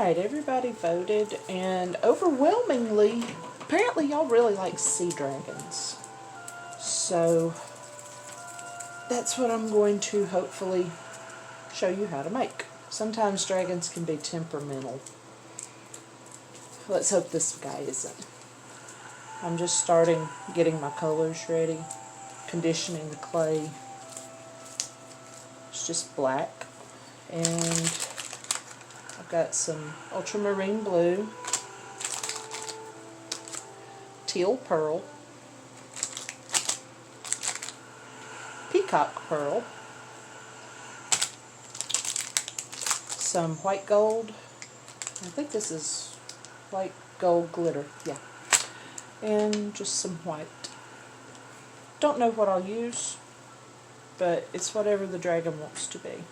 Alright, everybody voted, and overwhelmingly, apparently y'all really like sea dragons. So, that's what I'm going to hopefully show you how to make. Sometimes dragons can be temperamental. Let's hope this guy isn't. I'm just starting getting my colors ready, conditioning the clay. It's just black, and I've got some ultramarine blue, teal pearl, peacock pearl, some white gold. I think this is white gold glitter, yeah, and just some white. Don't know what I'll use, but it's whatever the dragon wants to be.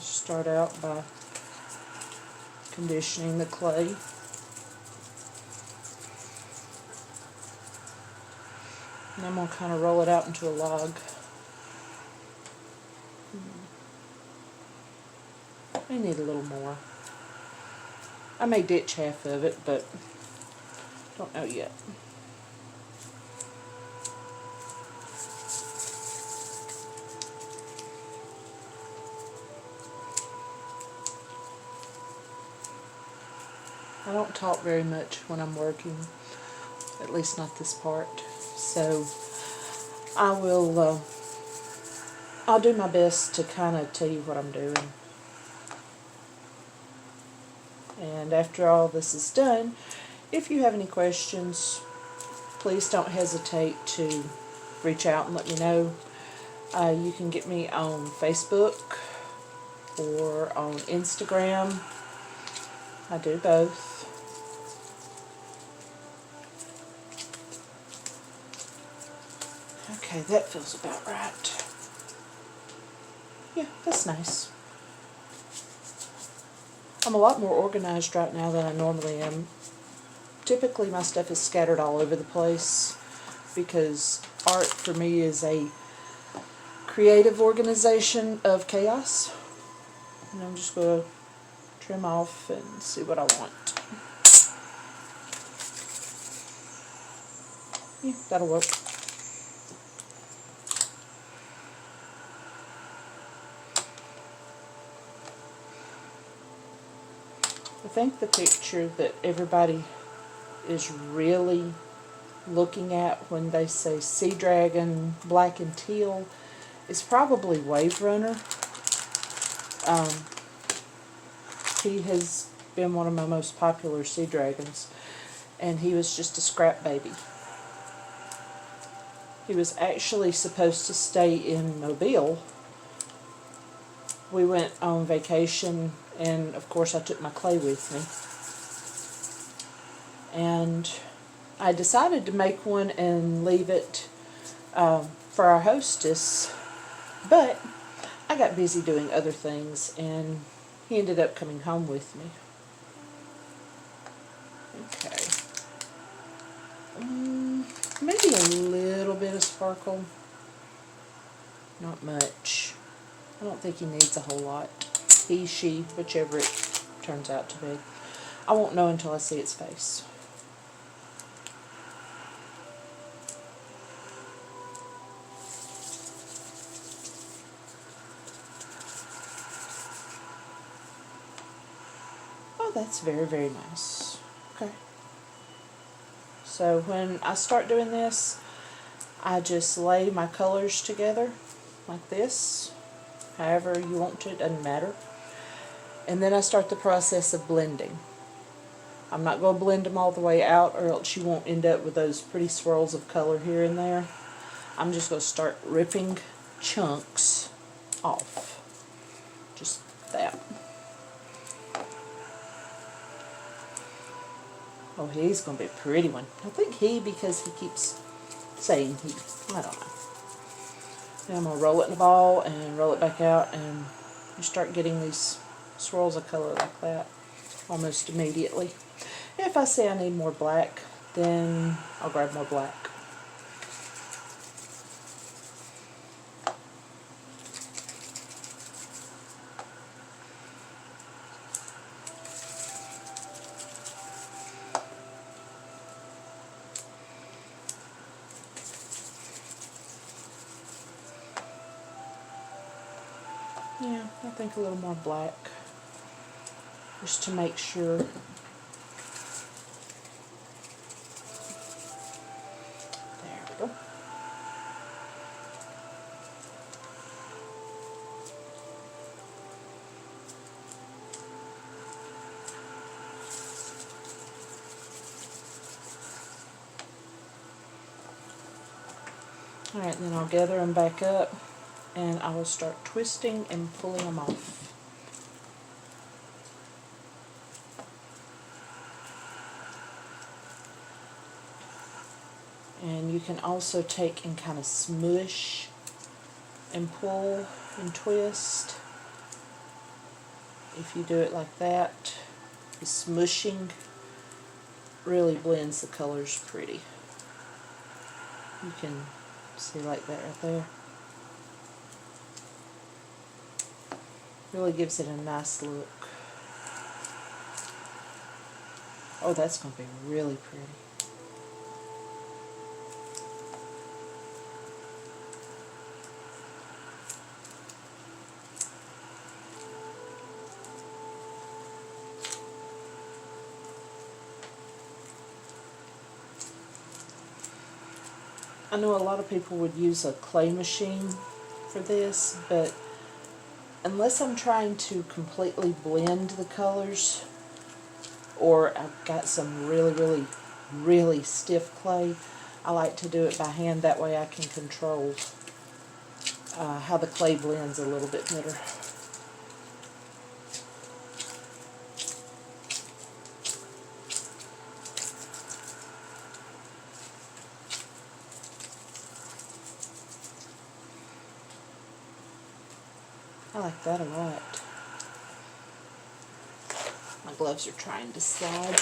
Start out by conditioning the clay. And I'm going to kind of roll it out into a log. I need a little more. I may ditch half of it, but don't know yet. I don't talk very much when I'm working, at least not this part, so I'll do my best to kind of tell you what I'm doing. And after all this is done, if you have any questions, please don't hesitate to reach out and let me know. You can get me on Facebook or on Instagram. I do both. Okay, that feels about right. Yeah, that's nice. I'm a lot more organized right now than I normally am. Typically my stuff is scattered all over the place because art for me is a creative organization of chaos. And I'm just going to trim off and see what I want. Yeah, that'll work. I think the picture that everybody is really looking at when they say sea dragon, black and teal, is probably Wave Runner. He has been one of my most popular sea dragons, and he was just a scrap baby. He was actually supposed to stay in Mobile. We went on vacation, and of course I took my clay with me. And I decided to make one and leave it for our hostess, but I got busy doing other things, and he ended up coming home with me. Okay. Maybe a little bit of sparkle. Not much. I don't think he needs a whole lot. He, she, whichever it turns out to be. I won't know until I see its face. Oh, that's very, very nice. Okay. So when I start doing this, I just lay my colors together like this. However you want to, it doesn't matter. And then I start the process of blending. I'm not going to blend them all the way out, or else you won't end up with those pretty swirls of color here and there. I'm just going to start ripping chunks off. Just that. Oh, he's going to be a pretty one. I think he, because he keeps saying he. I don't know. Then I'm going to roll it in a ball and roll it back out, and you start getting these swirls of color like that almost immediately. If I say I need more black, then I'll grab more black. think a little more black, just to make sure. There we go. Alright, then I'll gather them back up and I will start twisting and pulling them off. And you can also take and kind of smush and pull and twist. If you do it like that, the smushing really blends the colors pretty. You can see like that right there. Really gives it a nice look. Oh, that's going to be really pretty. I know a lot of people would use a clay machine for this, but unless I'm trying to completely blend the colors, or I've got some really stiff clay, I like to do it by hand. That way I can control how the clay blends a little bit better. I like that a lot. My gloves are trying to slide.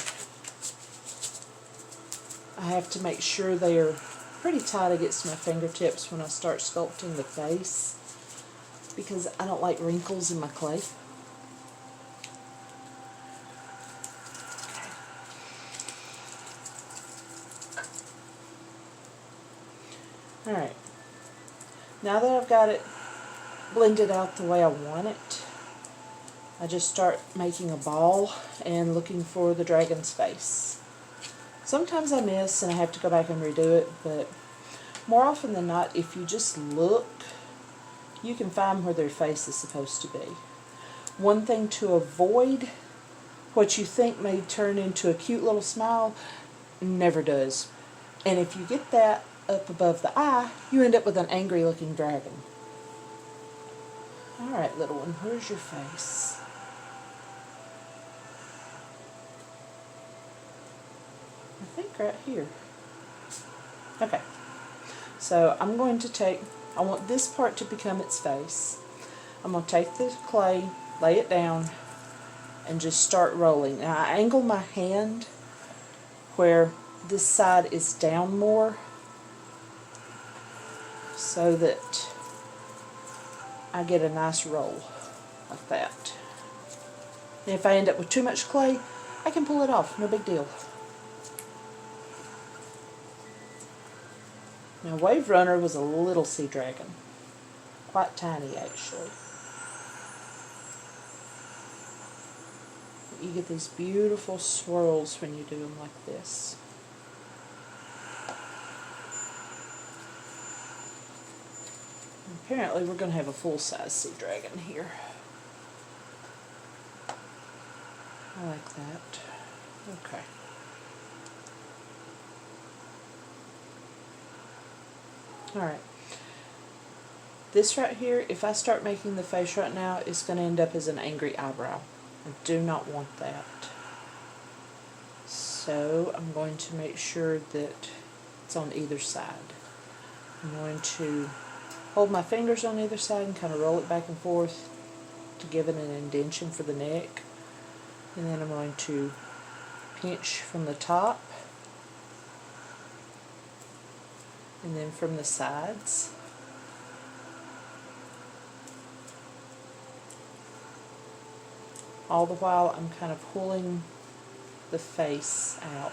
I have to make sure they are pretty tight against my fingertips when I start sculpting the face, because I don't like wrinkles in my clay. Alright, now that I've got it blended out the way I want it, I just start making a ball and looking for the dragon's face. Sometimes I miss and I have to go back and redo it, but more often than not, if you just look, you can find where their face is supposed to be. One thing to avoid, what you think may turn into a cute little smile, never does. And if you get that up above the eye, you end up with an angry looking dragon. Alright, little one, where's your face? I think right here. Okay, so I'm going to take, I want this part to become its face. I'm going to take the clay, lay it down, and just start rolling. Now I angle my hand where this side is down more, so that I get a nice roll like that. And if I end up with too much clay, I can pull it off, no big deal. Now Wave Runner was a little sea dragon, quite tiny actually. You get these beautiful swirls when you do them like this. Apparently we're going to have a full-size sea dragon here. I like that. Okay. Alright. This right here, if I start making the face right now, it's going to end up as an angry eyebrow. I do not want that. So I'm going to make sure that it's on either side. I'm going to hold my fingers on either side and kind of roll it back and forth to give it an indentation for the neck. And then I'm going to pinch from the top and then from the sides. All the while I'm kind of pulling the face out.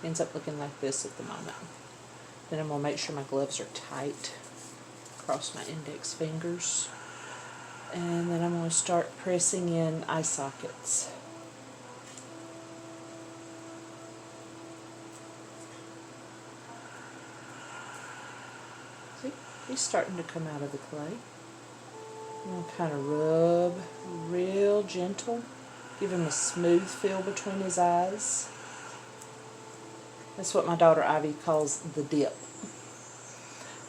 Ends up looking like this at the moment. Then I'm going to make sure my gloves are tight across my index fingers. And then I'm going to start pressing in eye sockets. See, he's starting to come out of the clay. I'm going to kind of rub real gentle, give him a smooth feel between his eyes. That's what my daughter Ivy calls the dip.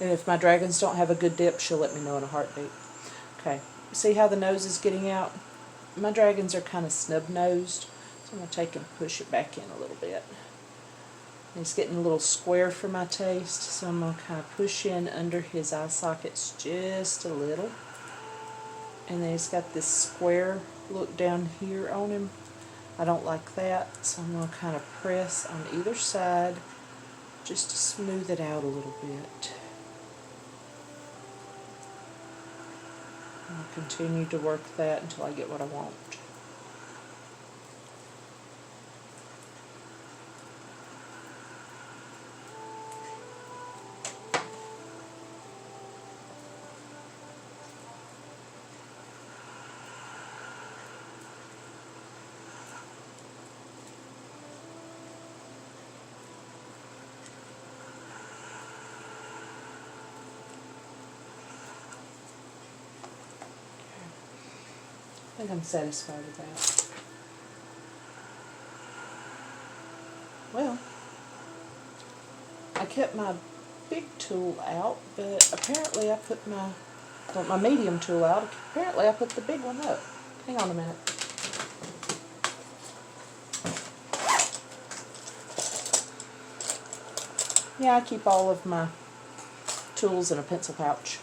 And if my dragons don't have a good dip, she'll let me know in a heartbeat. Okay, see how the nose is getting out? My dragons are kind of snub-nosed, so I'm going to take and push it back in a little bit. He's getting a little square for my taste, so I'm going to kind of push in under his eye sockets just a little. And then he's got this square look down here on him. I don't like that, so I'm going to kind of press on either side just to smooth it out a little bit. I'll continue to work that until I get what I want. I think I'm satisfied with that. Well, I kept my big tool out, but apparently I put my medium tool out. Apparently I put the big one up. Hang on a minute. Yeah, I keep all of my tools in a pencil pouch.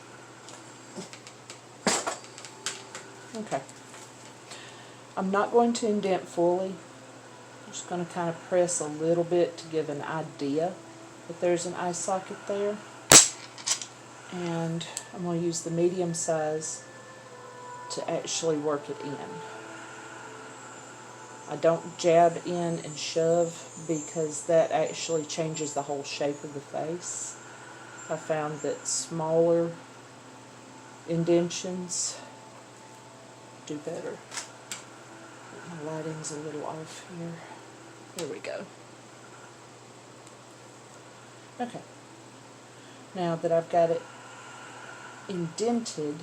Okay. I'm not going to indent fully. I'm just going to kind of press a little bit to give an idea that there's an eye socket there. And I'm going to use the medium size to actually work it in. I don't jab in and shove because that actually changes the whole shape of the face. I found that smaller indentions do better. My lighting's a little off here. There we go. Okay. Now that I've got it indented,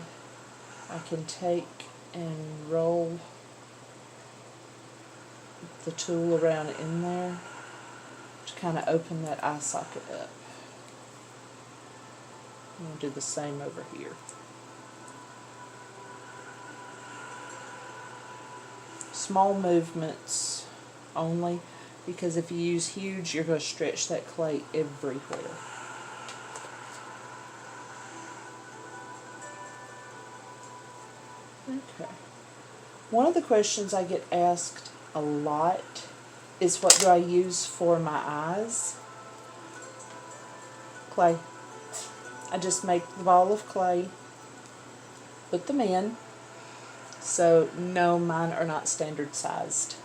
I can take and roll the tool around in there to kind of open that eye socket up. I'm going to do the same over here. Small movements only, because if you use huge, you're going to stretch that clay everywhere. Okay. One of the questions I get asked a lot is, what do I use for my eyes? Clay. I just make the ball of clay, put them in. So no, mine are not standard sized.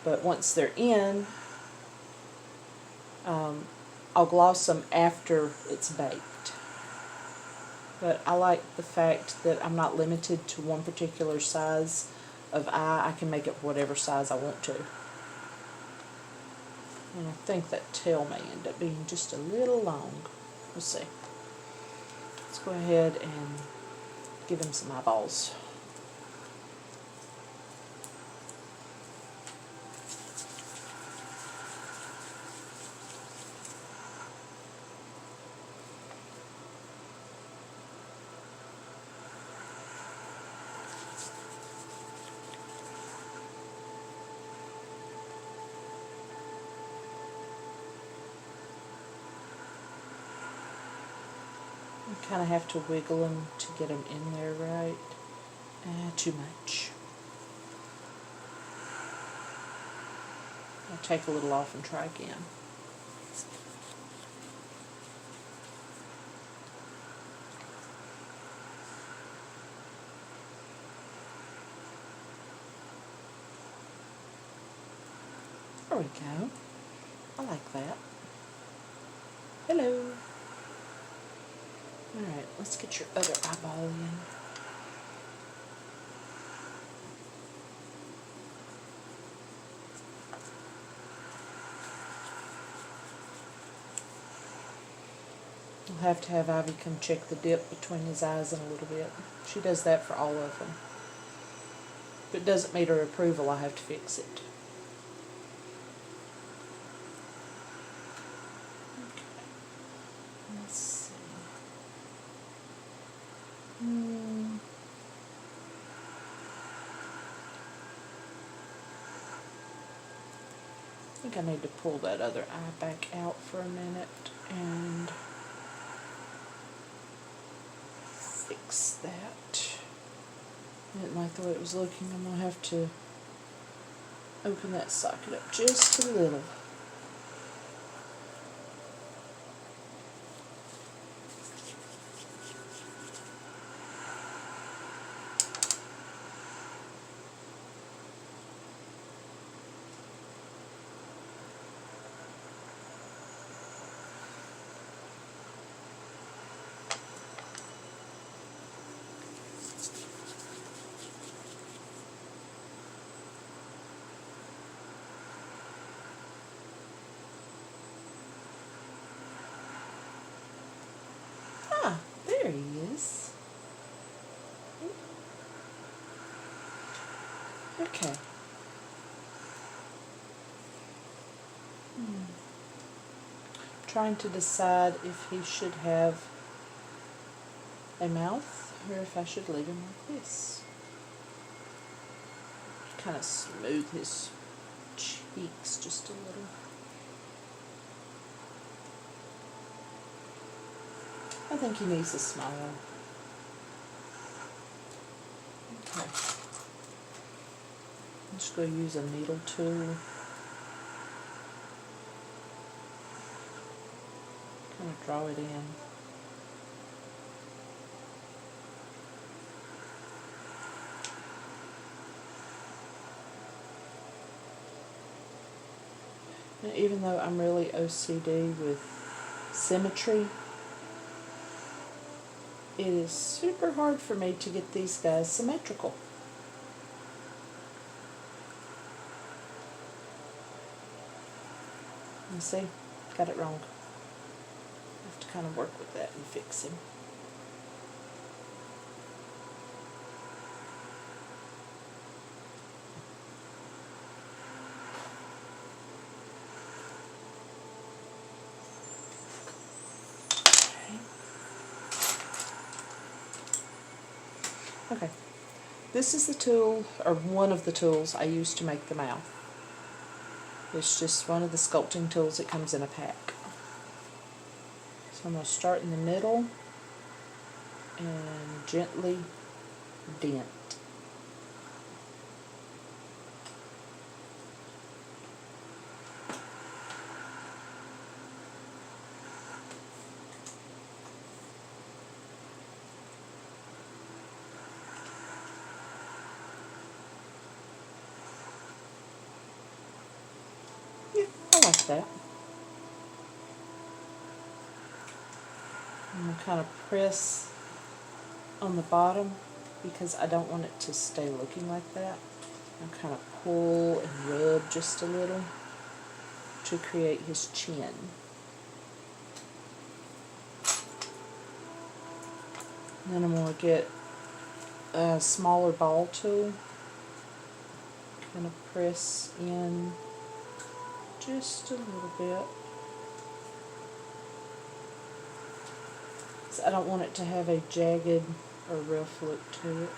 But once they're in, I'll gloss them after it's baked. But I like the fact that I'm not limited to one particular size of eye. I can make it whatever size I want to. And I think that tail may end up being just a little long. We'll see. Let's go ahead and give him some eyeballs. You kind of have to wiggle them to get them in there right. Too much. I'll take a little off and try again. There we go. I like that. Hello. Alright, let's get your other eyeball in. I'll have to have Ivy come check the dip between his eyes in a little bit. She does that for all of them. If it doesn't meet her approval, I have to fix it. Okay. Let's see. I think I need to pull that other eye back out for a minute and fix that. I didn't like the way it was looking. I'm going to have to open that socket up just a little. Ah, there he is. Okay. Trying to decide if he should have a mouth or if I should leave him like this. Kind of smooth his cheeks just a little. I think he needs a smile. Okay. I'm just going to use a needle tool. Kind of draw it in. And even though I'm really OCD with symmetry, it is super hard for me to get these guys symmetrical. You see, got it wrong. I have to kind of work with that and fix him. Okay, this is the tool, or one of the tools I use to make the mouth. It's just one of the sculpting tools that comes in a pack. So I'm going to start in the middle and gently dent. Yeah, I like that. I'm going to kind of press on the bottom because I don't want it to stay looking like that. I'll kind of pull and rub just a little to create his chin. And then I'm going to get a smaller ball tool, kind of press in just a little bit. So I don't want it to have a jagged or rough look to it.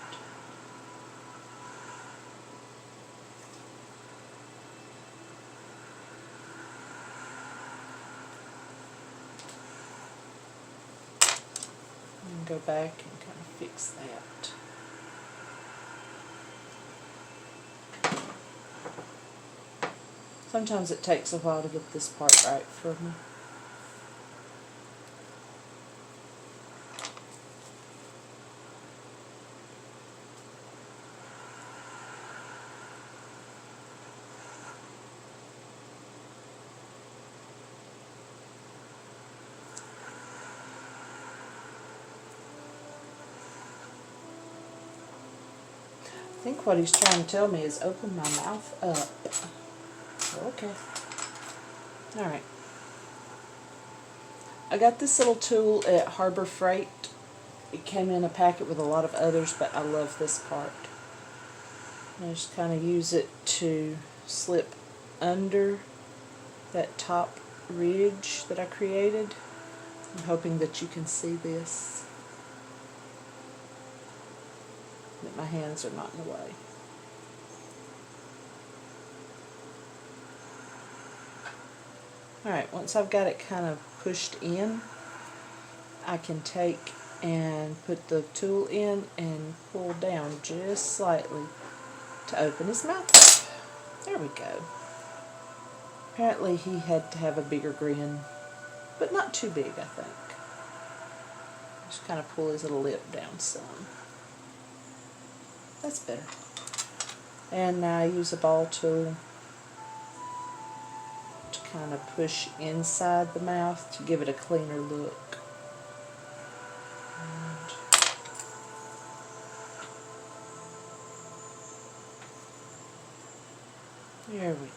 And go back and kind of fix that. Sometimes it takes a while to get this part right for me. I think what he's trying to tell me is open my mouth up. Okay. Alright. I got this little tool at Harbor Freight. It came in a packet with a lot of others, but I love this part. I just kind of use it to slip under that top ridge that I created. I'm hoping that you can see this, that my hands are not in the way. Alright, once I've got it kind of pushed in, I can take and put the tool in and pull down just slightly to open his mouth up. There we go. Apparently he had to have a bigger grin, but not too big, I think. Just kind of pull his little lip down some. That's better. And now I use a ball tool to kind of push inside the mouth to give it a cleaner look. And there we go.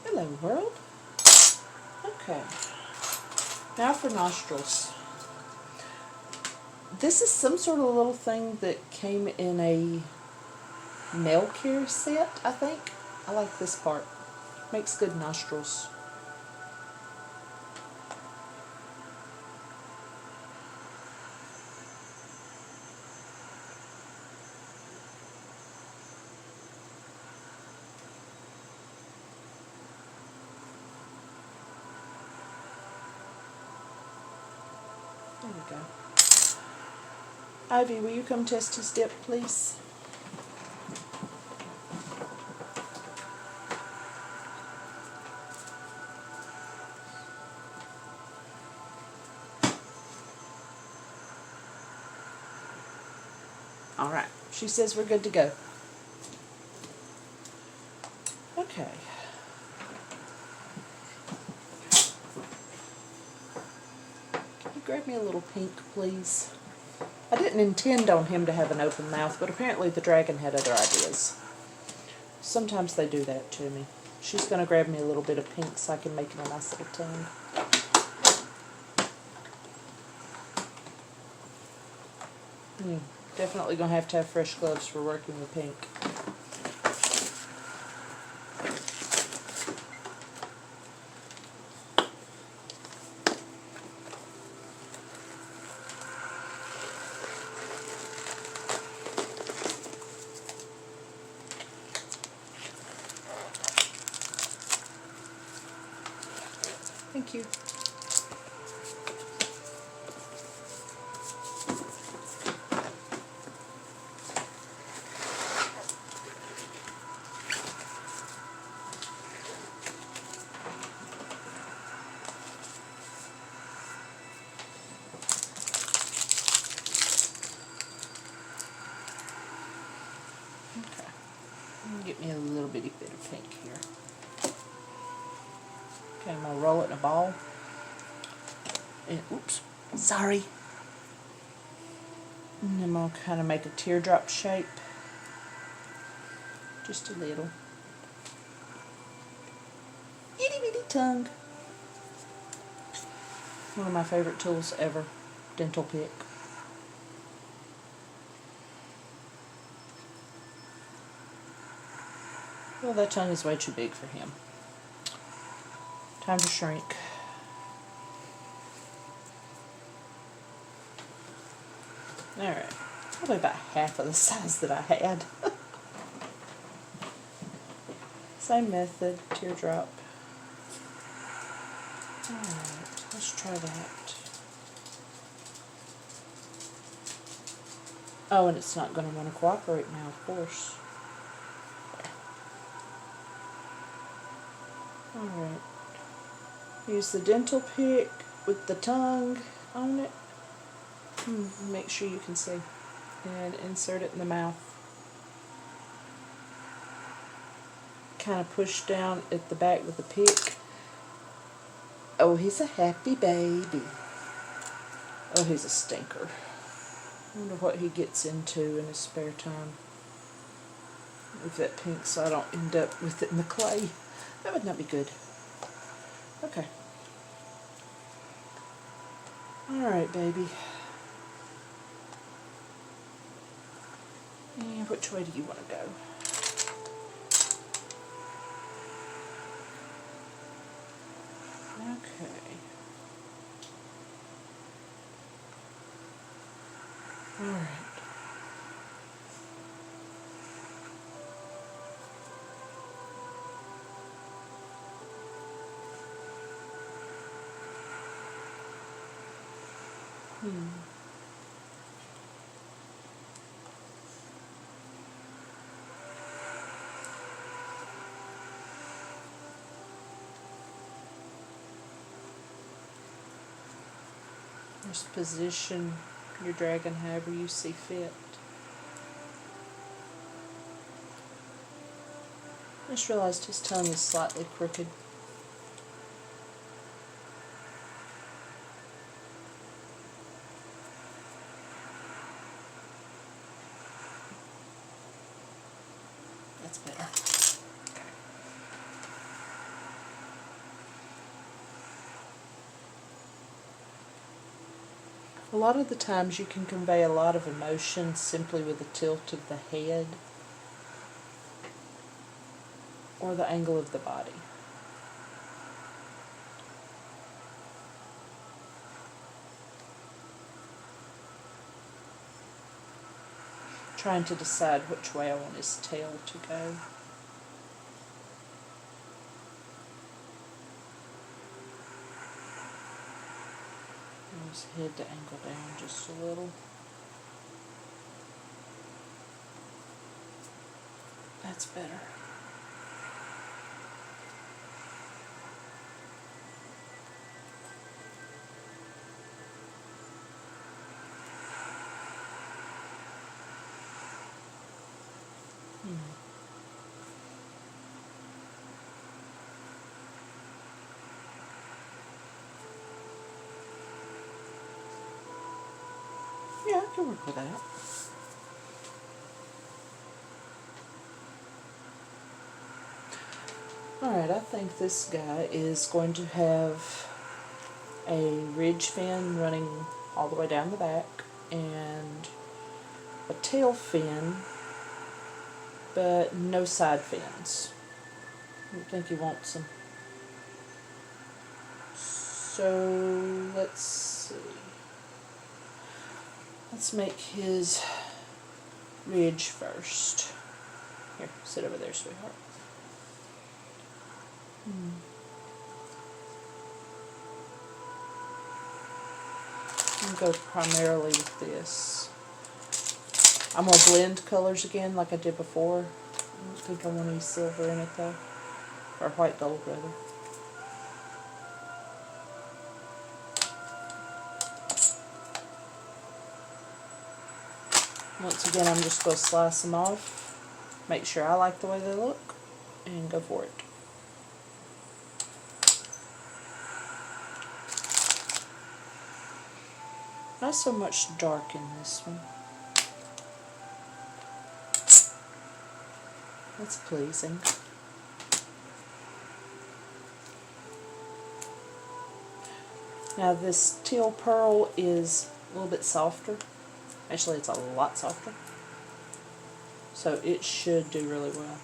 Hello, world. Okay. Now for nostrils. This is some sort of little thing that came in a nail care set, I think. I like this part. Makes good nostrils. There we go. Ivy, will you come test his dip, please? Alright, she says we're good to go. Okay. Can you grab me a little pink, please? I didn't intend on him to have an open mouth, but apparently the dragon had other ideas. Sometimes they do that to me. She's going to grab me a little bit of pink so I can make him a nice little tongue. Definitely going to have fresh gloves for working with pink. Thank you. Get me a little bitty bit of pink here. Okay, I'm going to roll it in a ball. And, oops, sorry. And I'm going to kind of make a teardrop shape. Just a little. Itty bitty tongue. One of my favorite tools ever. Dental pick. Well, that tongue is way too big for him. Time to shrink. Alright, probably about half of the size that I had. Same method, teardrop. Alright, let's try that. Oh, and it's not going to want to cooperate now, of course. Alright. Use the dental pick with the tongue on it. Make sure you can see. And insert it in the mouth. Kind of push down at the back with the pick. Oh, he's a happy baby. Oh, he's a stinker. I wonder what he gets into in his spare time. Move that pink so I don't end up with it in the clay. That would not be good. Okay. Alright, baby. And which way do you want to go? Okay. Alright. Just position your dragon however you see fit. I just realized his tongue is slightly crooked. That's better. A lot of the times you can convey a lot of emotion simply with the tilt of the head or the angle of the body. Trying to decide which way I want his tail to go. His head to angle down just a little. That's better. Yeah, I can work with that. Alright, I think this guy is going to have a ridge fin running all the way down the back and a tail fin, but no side fins. I don't think he wants them. So, let's see. Let's make his ridge first. Here, sit over there, sweetheart. I'm going to go primarily with this. I'm going to blend colors again like I did before. I don't think I want any silver in it though. Or white gold rather. Once again, I'm just going to slice them off, make sure I like the way they look, and go for it. Not so much dark in this one. That's pleasing. Now this teal pearl is a little bit softer. Actually, it's a lot softer. So it should do really well.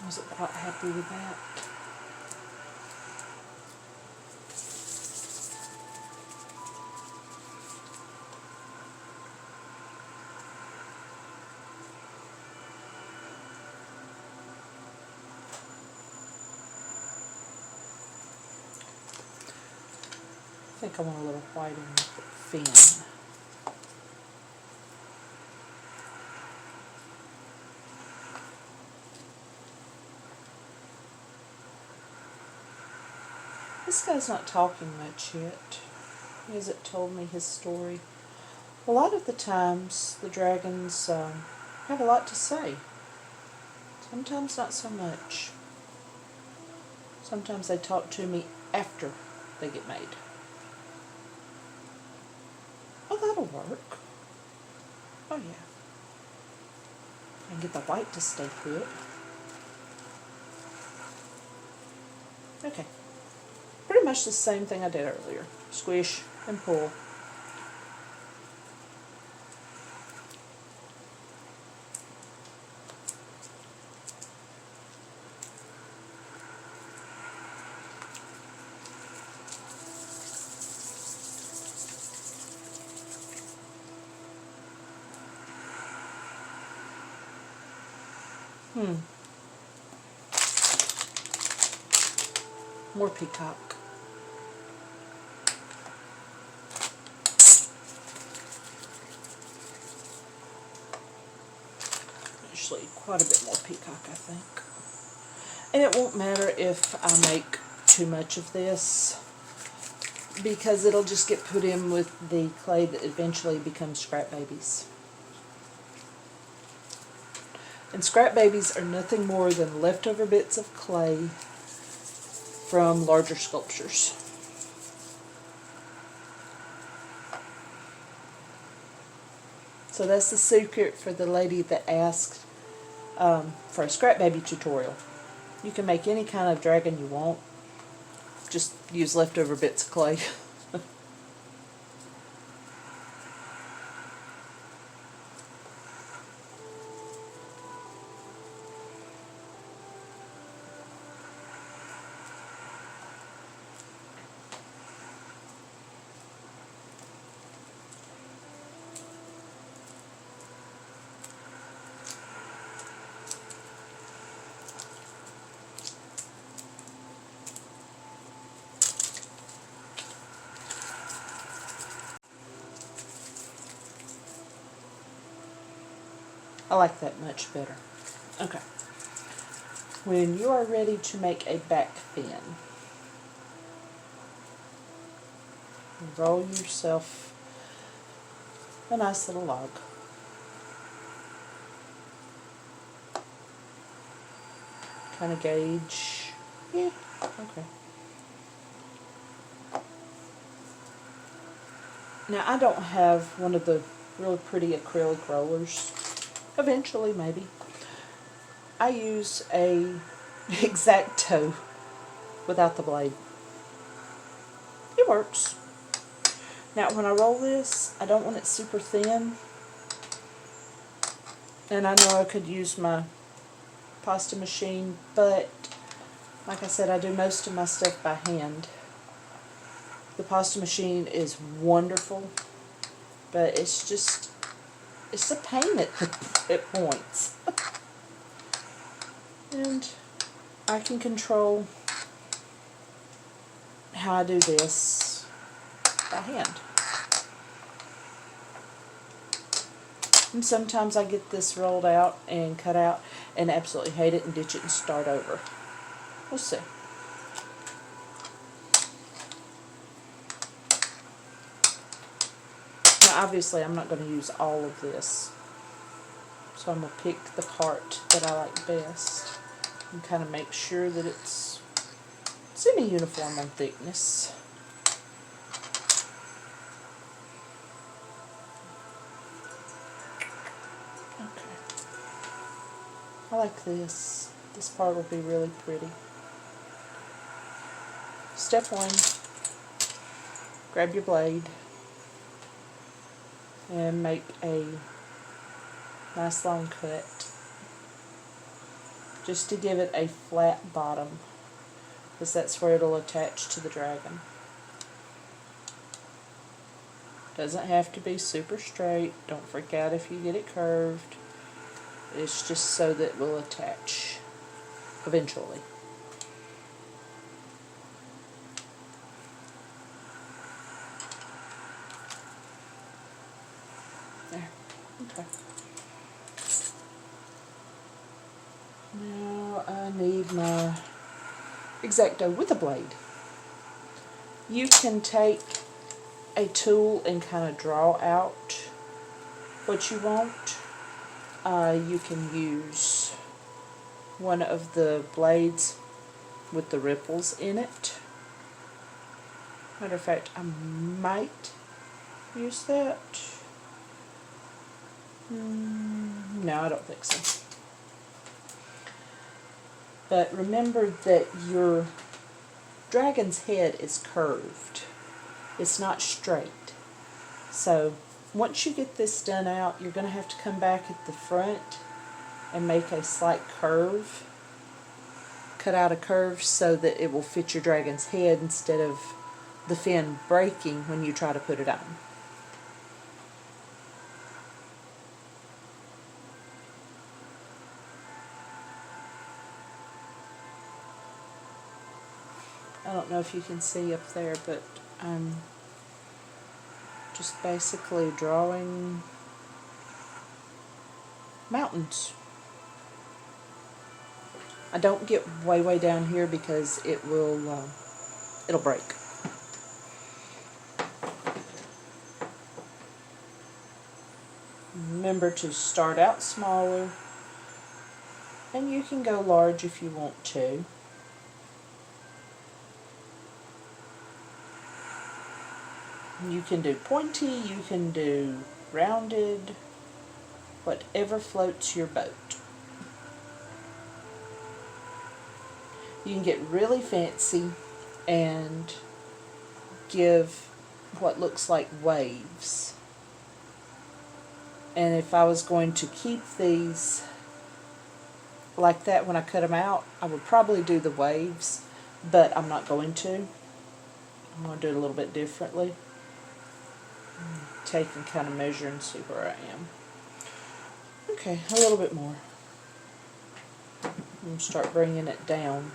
I wasn't quite happy with that. I think I want a little white in the fin. This guy's not talking much yet. He hasn't told me his story. A lot of the times, the dragons have a lot to say. Sometimes not so much. Sometimes they talk to me after they get made. Oh, that'll work. Oh, yeah. I can get the white to stay put. Okay. Pretty much the same thing I did earlier. Squish and pull. More peacock. Actually, quite a bit more peacock, I think. And it won't matter if I make too much of this, because it'll just get put in with the clay that eventually becomes scrap babies. And scrap babies are nothing more than leftover bits of clay from larger sculptures. So that's the secret for the lady that asked for a scrap baby tutorial. You can make any kind of dragon you want. Just use leftover bits of clay. I like that much better. Okay. When you are ready to make a back fin, roll yourself a nice little log. Kind of gauge. Yeah, okay. Now, I don't have one of the really pretty acrylic rollers. Eventually, maybe. I use a X-Acto without the blade. It works. Now, when I roll this, I don't want it super thin. And I know I could use my pasta machine, but like I said, I do most of my stuff by hand. The pasta machine is wonderful, but it's a pain at points. And I can control how I do this by hand. And sometimes I get this rolled out and cut out and absolutely hate it and ditch it and start over. We'll see. Now obviously I'm not going to use all of this. So I'm going to pick the part that I like best and kind of make sure that it's semi-uniform on thickness. Okay. I like this. This part will be really pretty. Step 1, grab your blade and make a nice long cut. just to give it a flat bottom, because that's where it'll attach to the dragon. Doesn't have to be super straight. Don't freak out if you get it curved. It's just so that it will attach eventually. There. Okay. Now I need my X-Acto with a blade. You can take a tool and kind of draw out what you want. You can use one of the blades with the ripples in it. Matter of fact, I might use that. No, I don't think so. But remember that your dragon's head is curved. It's not straight. So once you get this done out, you're going to have to come back at the front and make a slight curve. Cut out a curve so that it will fit your dragon's head instead of the fin breaking when you try to put it on. I don't know if you can see up there, but I'm just basically drawing mountains. I don't get way down here because it'll break. Remember to start out smaller, and you can go large if you want to. You can do pointy, you can do rounded, whatever floats your boat. You can get really fancy and give what looks like waves. And if I was going to keep these like that when I cut them out, I would probably do the waves, but I'm not going to. I'm going to do it a little bit differently. Take and kind of measure and see where I am. Okay, a little bit more. I'm going to start bringing it down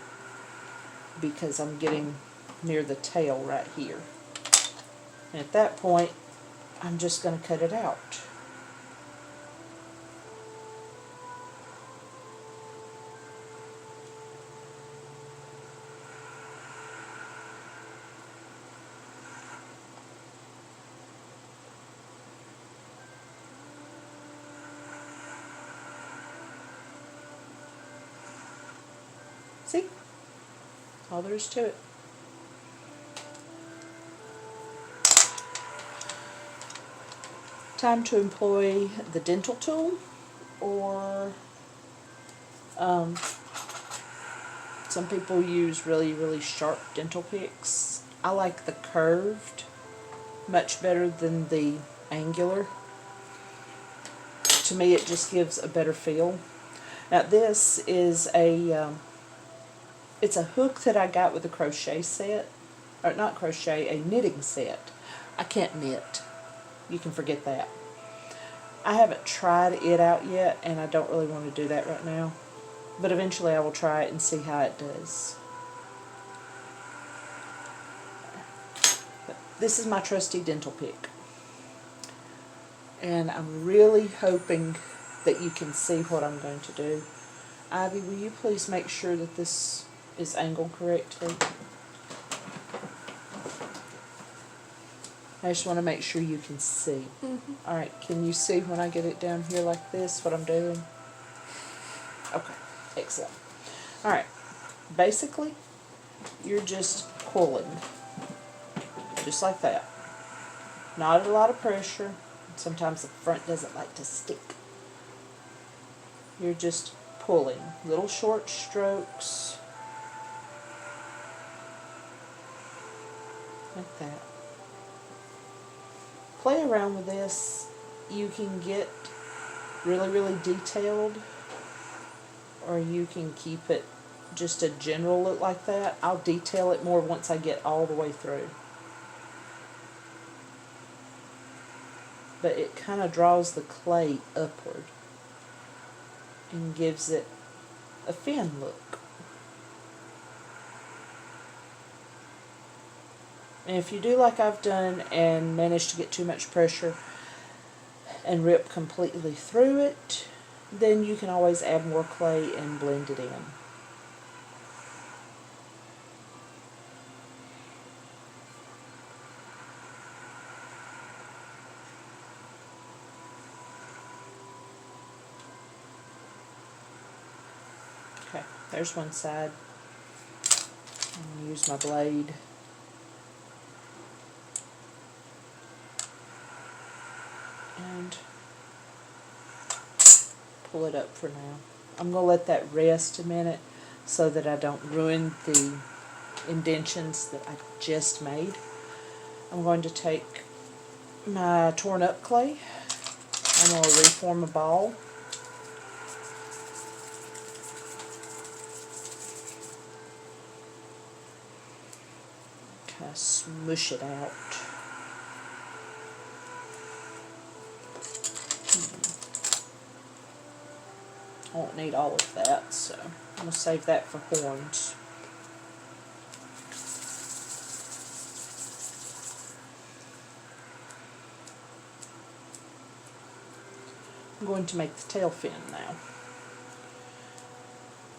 because I'm getting near the tail right here. And at that point, I'm just going to cut it out. See? All there is to it. Time to employ the dental tool, or some people use really sharp dental picks. I like the curved much better than the angular. To me, it just gives a better feel. Now this is it's a hook that I got with a crochet set, or not crochet, a knitting set. I can't knit. You can forget that. I haven't tried it out yet, and I don't really want to do that right now. But eventually I will try it and see how it does. But this is my trusty dental pick. And I'm really hoping that you can see what I'm going to do. Ivy, will you please make sure that this is angled correctly? I just want to make sure you can see. Alright, can you see when I get it down here like this, what I'm doing? Okay, excellent. Alright, basically, you're just pulling. Just like that. Not a lot of pressure. Sometimes the front doesn't like to stick. You're just pulling. Little short strokes. Like that. Play around with this. You can get really detailed or you can keep it just a general look like that. I'll detail it more once I get all the way through. But it kind of draws the clay upward and gives it a fin look. And if you do like I've done and manage to get too much pressure and rip completely through it, then you can always add more clay and blend it in. Okay, there's one side. I'm going to use my blade. And pull it up for now. I'm going to let that rest a minute so that I don't ruin the indentions that I just made. I'm going to take my torn up clay. I'm going to reform a ball. Kind of smoosh it out. I won't need all of that, so I'm going to save that for horns. I'm going to make the tail fin now.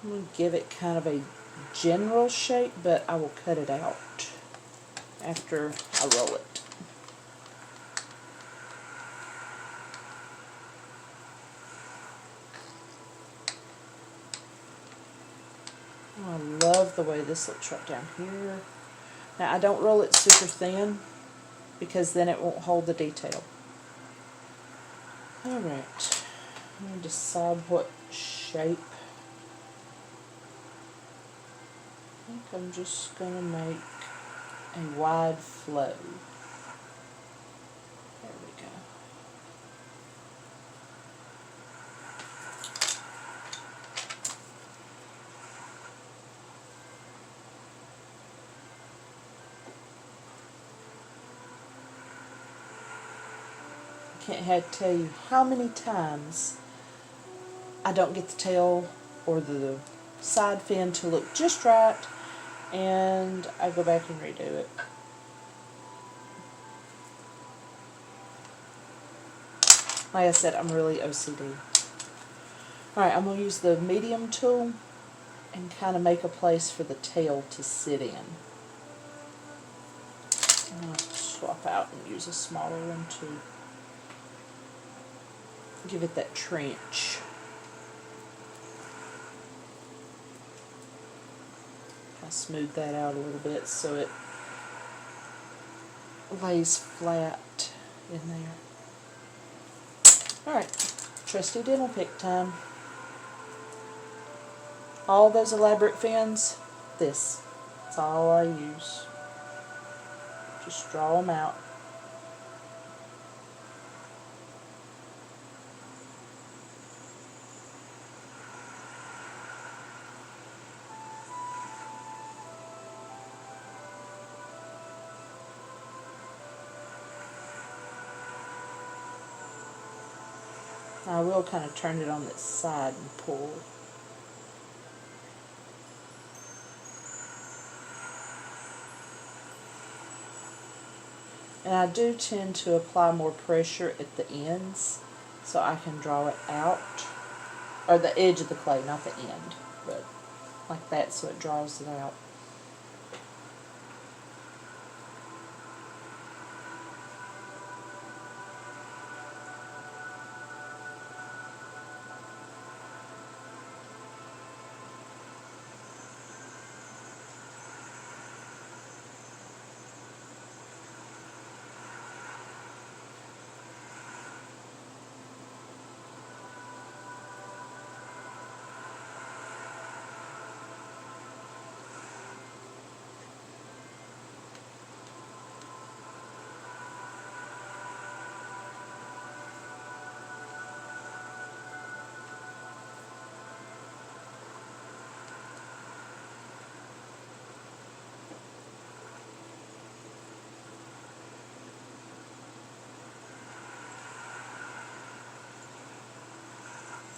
I'm going to give it kind of a general shape, but I will cut it out after I roll it. I love the way this looks right down here. Now I don't roll it super thin because then it won't hold the detail. Alright, I'm going to decide what shape. I think I'm just going to make a wide flow. There we go. Can't tell you how many times I don't get the tail or the side fin to look just right, and I go back and redo it. Like I said, I'm really OCD. Alright, I'm going to use the medium tool and kind of make a place for the tail to sit in. I'll swap out and use a smaller one too. Give it that trench. I smooth that out a little bit so it lays flat in there. Alright, trusty dental pick time. All those elaborate fins, that's all I use. Just draw them out. I will kind of turn it on its side and pull. And I do tend to apply more pressure at the ends so I can draw it out. Or the edge of the clay, not the end, but like that so it draws it out.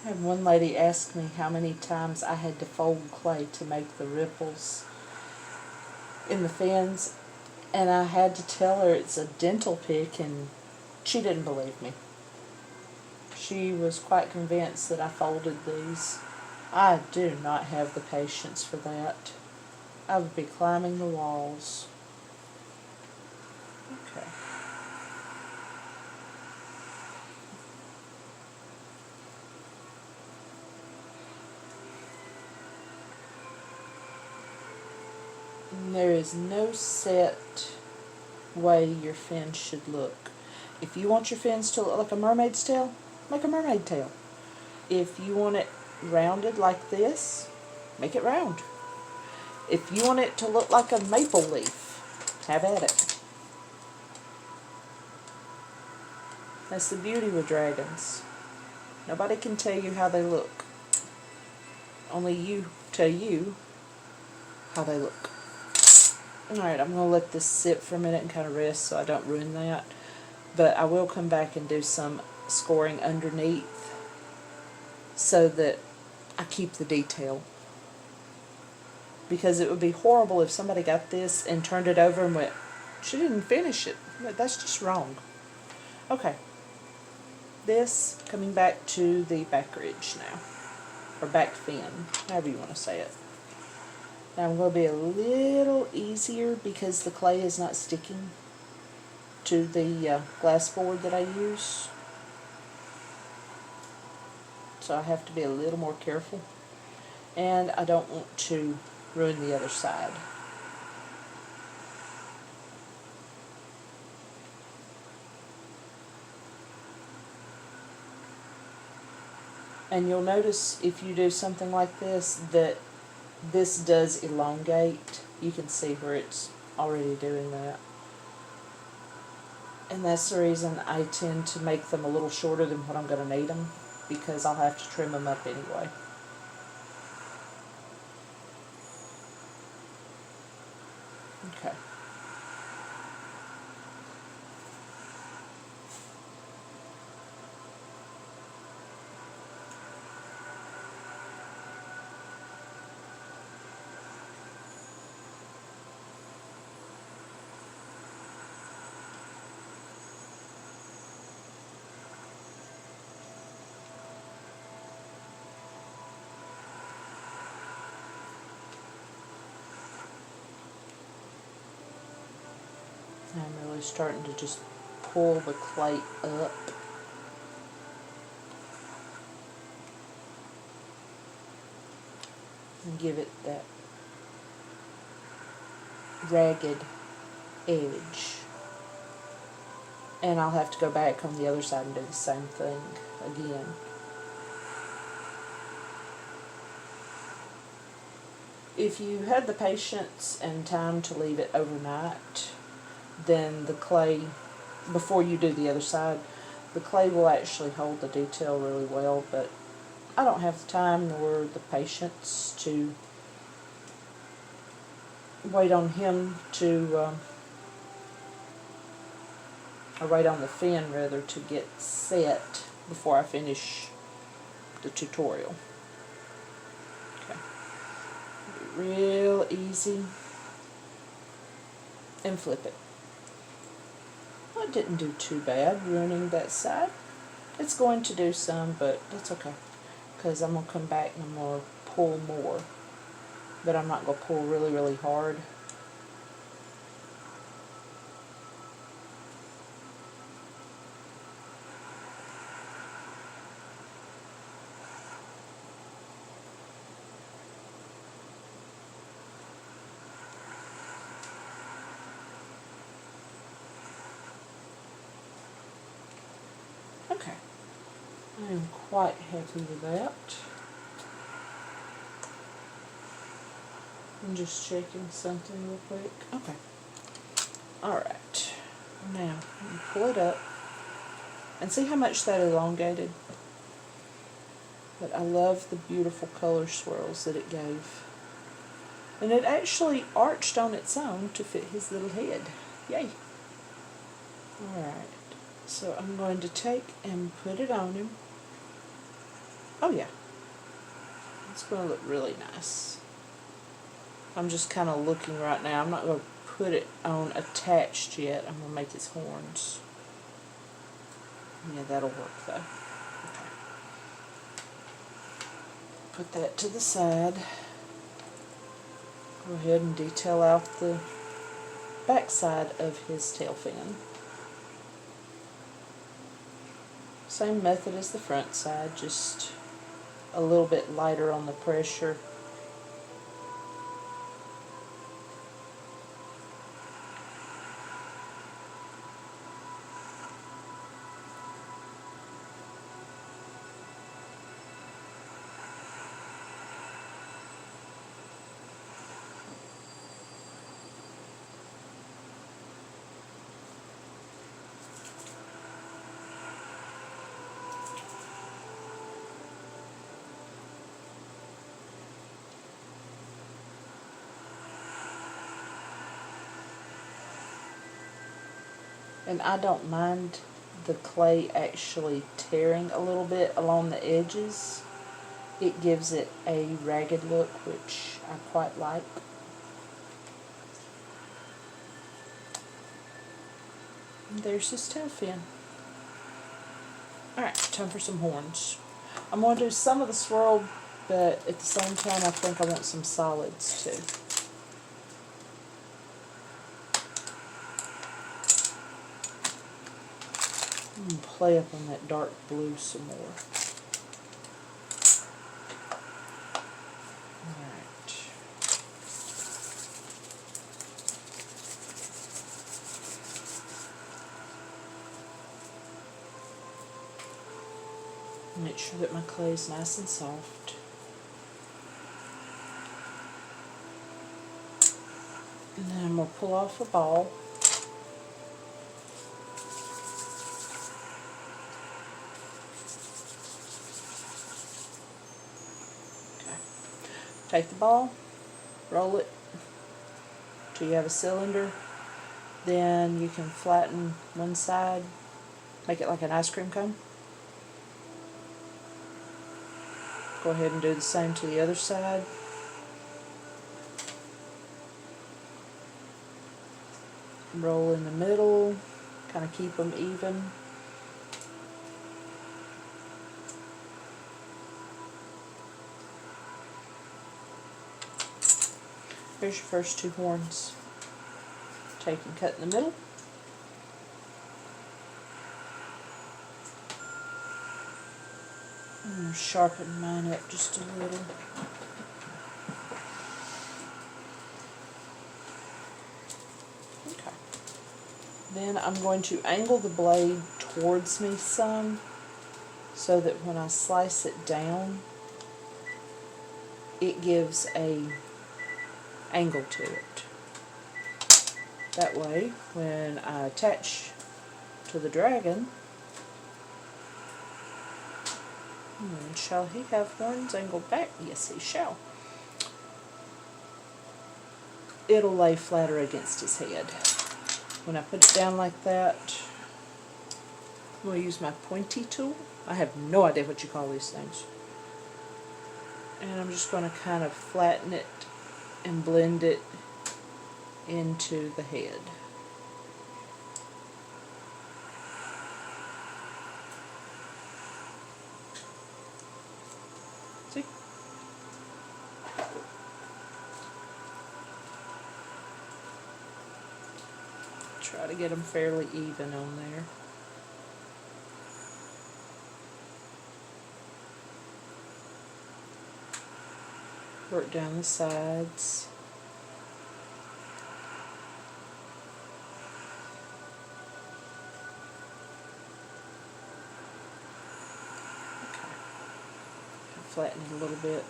I had one lady ask me how many times I had to fold clay to make the ripples in the fins, and I had to tell her it's a dental pick, and she didn't believe me. She was quite convinced that I folded these. I do not have the patience for that. I would be climbing the walls. Okay. And there is no set way your fins should look. If you want your fins to look like a mermaid's tail, make a mermaid tail. If you want it rounded like this, make it round. If you want it to look like a maple leaf, have at it. That's the beauty with dragons. Nobody can tell you how they look. Only you tell you how they look. Alright, I'm going to let this sit for a minute and kind of rest so I don't ruin that. But I will come back and do some scoring underneath so that I keep the detail. Because it would be horrible if somebody got this and turned it over and went, she didn't finish it. That's just wrong. Okay. This, coming back to the back ridge now. Or back fin, however you want to say it. Now I'm going to be a little easier because the clay is not sticking to the glass board that I use. So I have to be a little more careful. And I don't want to ruin the other side. And you'll notice if you do something like this that this does elongate. You can see where it's already doing that. And that's the reason I tend to make them a little shorter than what I'm going to need them, because I'll have to trim them up anyway. Okay. I'm really starting to just pull the clay up. And give it that ragged edge. And I'll have to go back on the other side and do the same thing again. If you had the patience and time to leave it overnight, then the clay, before you do the other side, the clay will actually hold the detail really well, but I don't have the time nor the patience to wait on him to, or wait on the fin rather, to get set before I finish the tutorial. Okay. Real easy. And flip it. I didn't do too bad ruining that side. It's going to do some, but that's okay. Because I'm going to come back and I'm going to pull more. But I'm not going to pull really, really hard. Okay. I am quite happy with that. I'm just checking something real quick. Okay. Alright. Now, pull it up. And see how much that elongated? But I love the beautiful color swirls that it gave. And it actually arched on its own to fit his little head. Yay! Alright. So I'm going to take and put it on him. Oh yeah, it's going to look really nice. I'm just kind of looking right now. I'm not going to put it on attached yet. I'm going to make his horns. Yeah, that'll work though. Okay. Put that to the side. Go ahead and detail out the back side of his tail fin. Same method as the front side, just a little bit lighter on the pressure. And I don't mind the clay actually tearing a little bit along the edges. It gives it a ragged look, which I quite like. And there's his tail fin. Alright, time for some horns. I'm going to do some of the swirl, but at the same time I think I want some solids too. And play up on that dark blue some more. Alright. Make sure that my clay is nice and soft. And then I'm going to pull off a ball. Take the ball, roll it till you have a cylinder, then you can flatten one side, make it like an ice cream cone. Go ahead and do the same to the other side. Roll in the middle, kind of keep them even. Here's your first two horns. Take and cut in the middle. Sharpen mine up just a little. Okay. Then I'm going to angle the blade towards me some so that when I slice it down, it gives a angle to it. That way, when I attach to the dragon, shall he have horns angled back? Yes, he shall. It'll lay flatter against his head. When I put it down like that, I'm going to use my pointy tool. I have no idea what you call these things. And I'm just going to kind of flatten it and blend it into the head. See? Try to get them fairly even on there. Work down the sides. Flatten it a little bit.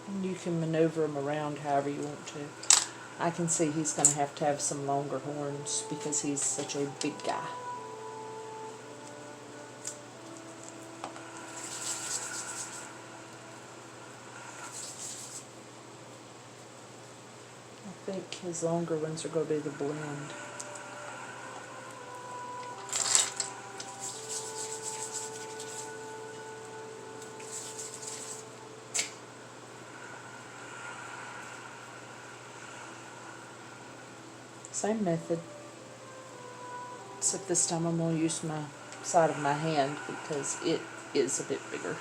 And you can maneuver them around however you want to. I can see he's going to have some longer horns because he's such a big guy. think his longer ones are going to be the blend. Same method, except this time I'm going to use my side of my hand because it is a bit bigger.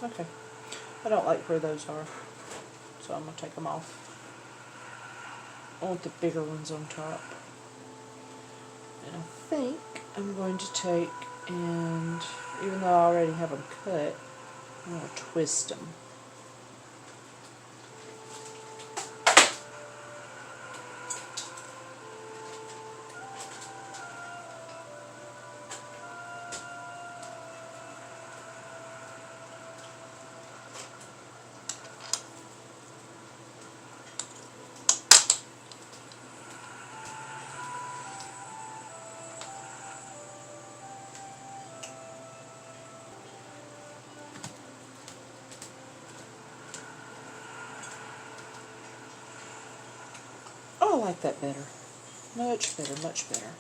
Okay, I don't like where those are, so I'm going to take them off. I want the bigger ones on top. And I think I'm going to take, and even though I already have them cut, I'm going to twist them. Oh, I like that better. Much better, much better.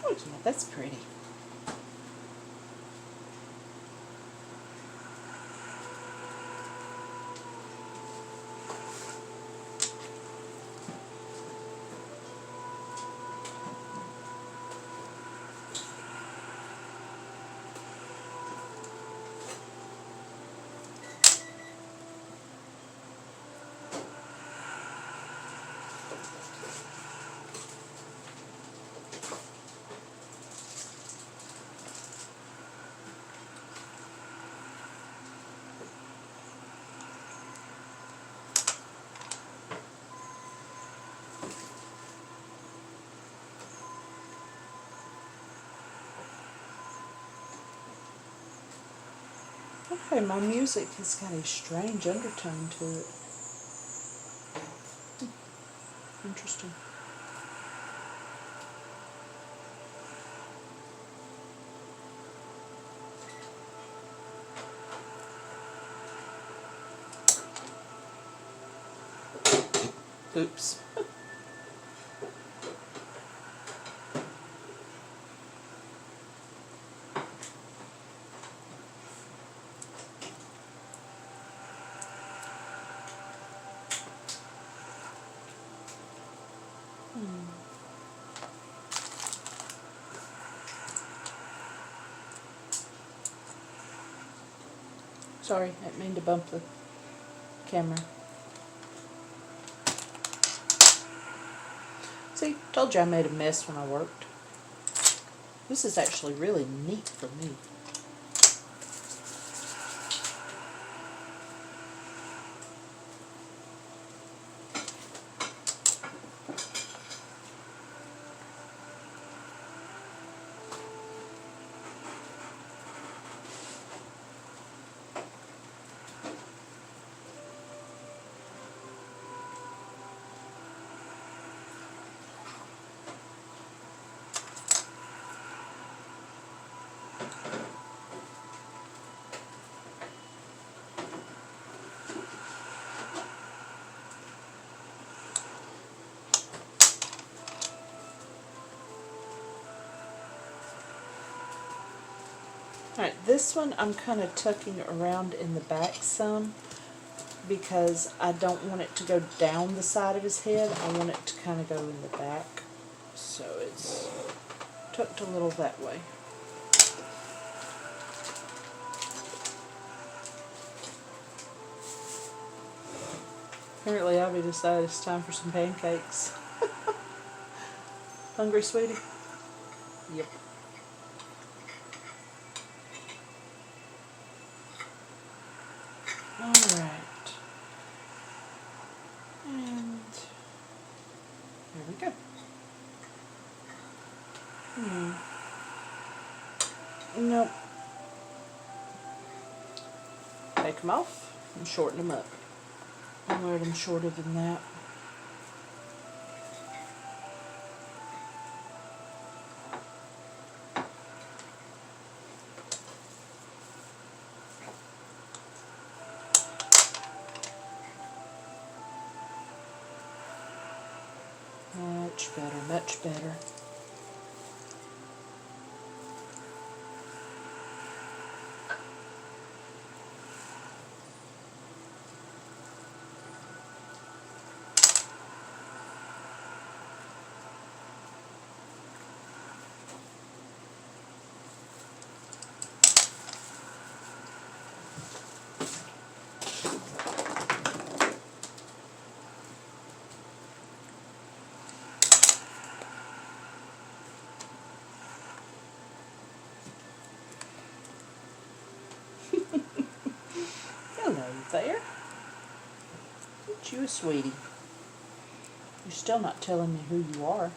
Oh, yeah, that's pretty. Okay, my music has got a strange undertone to it. Interesting. Oops. Sorry, I didn't mean to bump the camera. See, told you I made a mess when I worked. This is actually really neat for me. Alright, this one I'm kind of tucking around in the back some because I don't want it to go down the side of his head. I want it to kind of go in the back. So it's tucked a little that way. Apparently Abby decided it's time for some pancakes. Hungry, sweetie? Yep. Alright. And there we go. Nope. Take them off and shorten them up. I'll wear them shorter than that. Much better, much better. Hello there. Aren't you a sweetie? You're still not telling me who you are.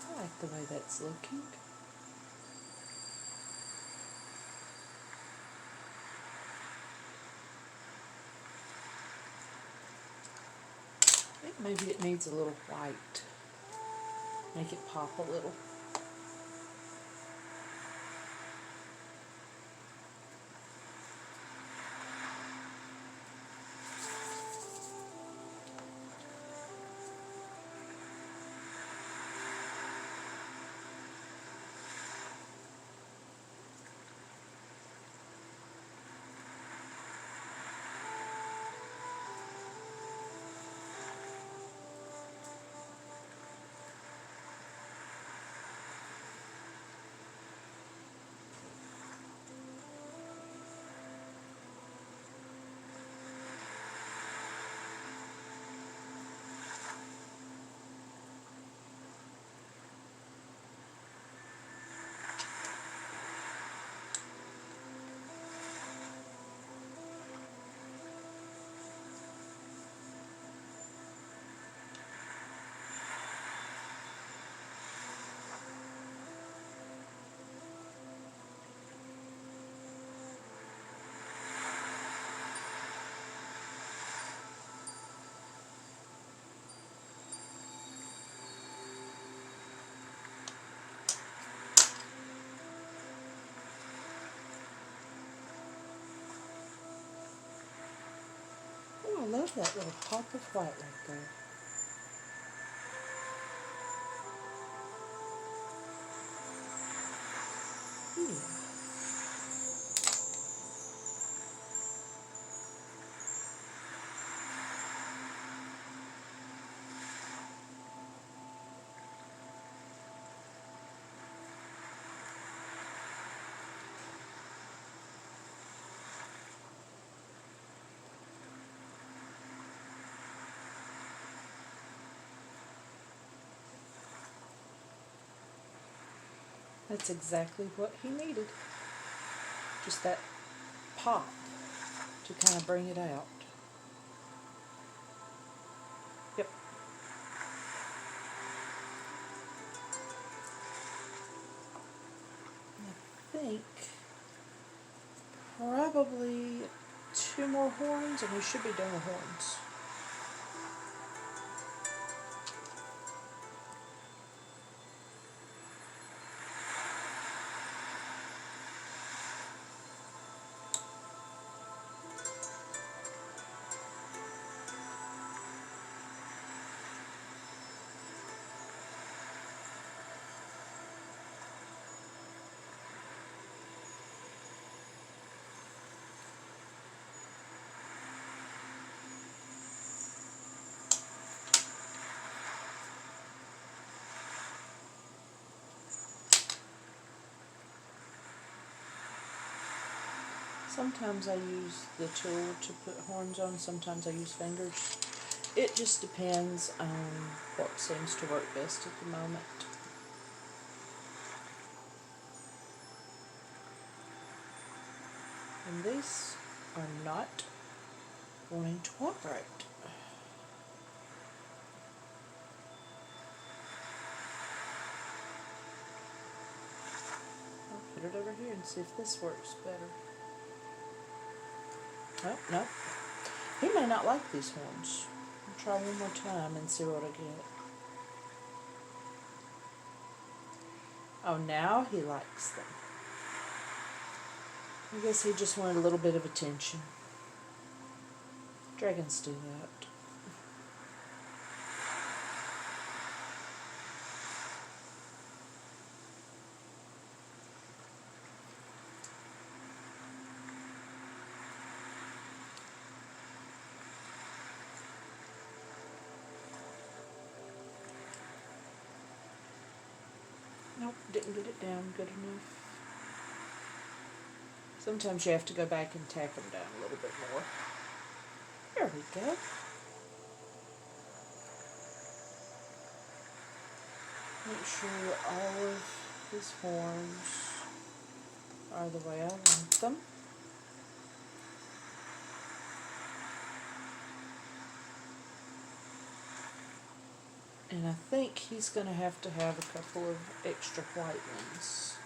I like the way that's looking. I think maybe it needs a little white. Make it pop a little. love that little pop of white right there. Yeah. That's exactly what he needed. Just that pop to kind of bring it out. Yep. I think probably 2 more horns and we should be done with horns. Sometimes I use the tool to put horns on, sometimes I use fingers. It just depends on what seems to work best at the moment. And these are not wanting to cooperate. I'll put it over here and see if this works better. Oh, no. He may not like these horns. I'll try one more time and see what I get. Oh, now he likes them. I guess he just wanted a little bit of attention. Dragons do that. Nope, didn't get it down good enough. Sometimes you have to go back and tack them down a little bit more. There we go. Make sure all of his horns are the way I want them. And I think he's going to have a couple of extra white ones.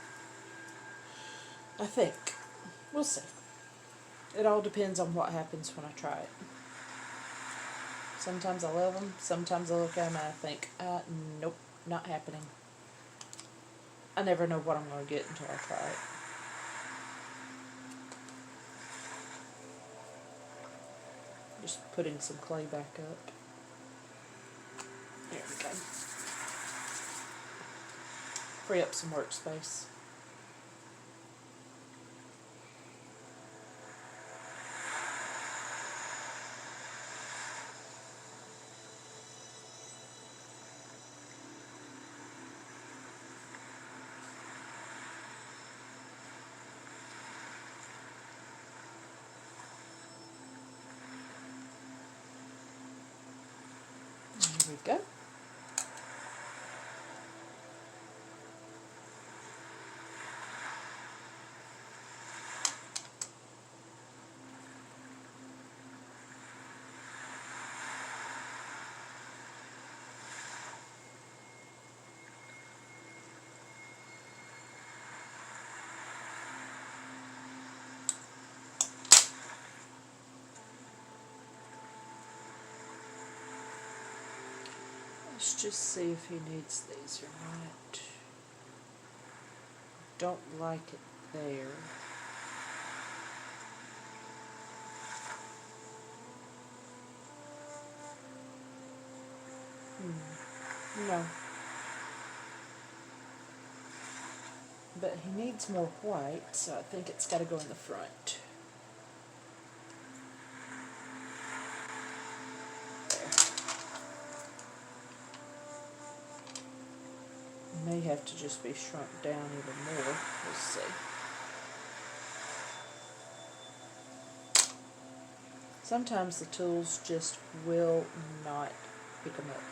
I think. We'll see. It all depends on what happens when I try it. Sometimes I love them, sometimes I look at them and I think, nope, not happening. I never know what I'm going to get until I try it. Just putting some clay back up. There we go. Free up some workspace. There we go. Let's just see if he needs these or not. Don't like it there. know. But he needs more white, so I think it's got to go in the front. May have to just be shrunk down even more. We'll see. Sometimes the tools just will not pick them up.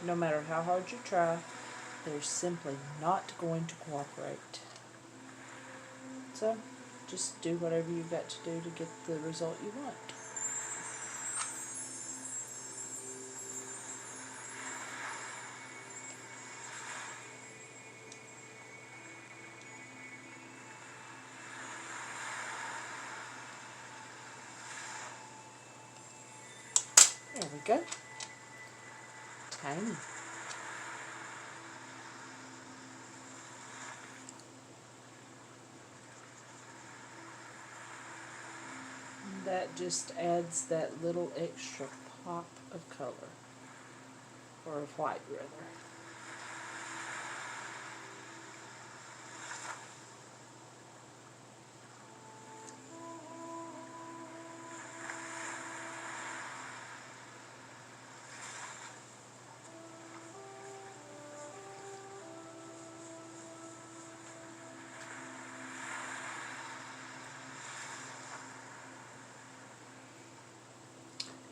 No matter how hard you try, they're simply not going to cooperate. So, just do whatever you've got to do to get the result you want. There we go. Tiny. And that just adds that little extra pop of color. Or of white, rather.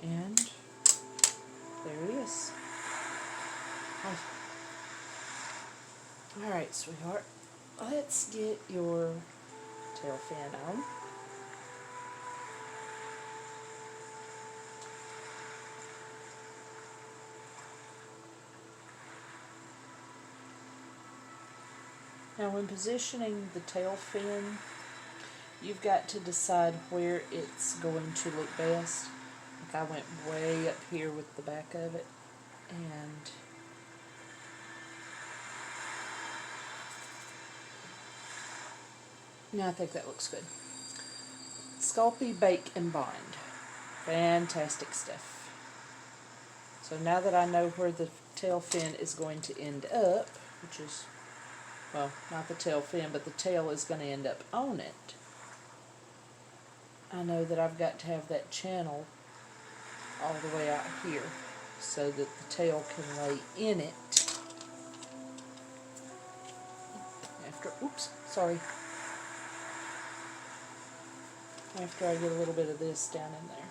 And there it is. Alright, sweetheart. Let's get your tail fin on. Now when positioning the tail fin, you've got to decide where it's going to look best. Like I went way up here with the back of it, and now I think that looks good. Sculpey, Bake, and Bond. Fantastic stuff. So now that I know where the tail fin is going to end up, which is, well, not the tail fin, but the tail is going to end up on it, I know that I've got to have that channel all the way out here so that the tail can lay in it after, oops, sorry, after I get a little bit of this down in there.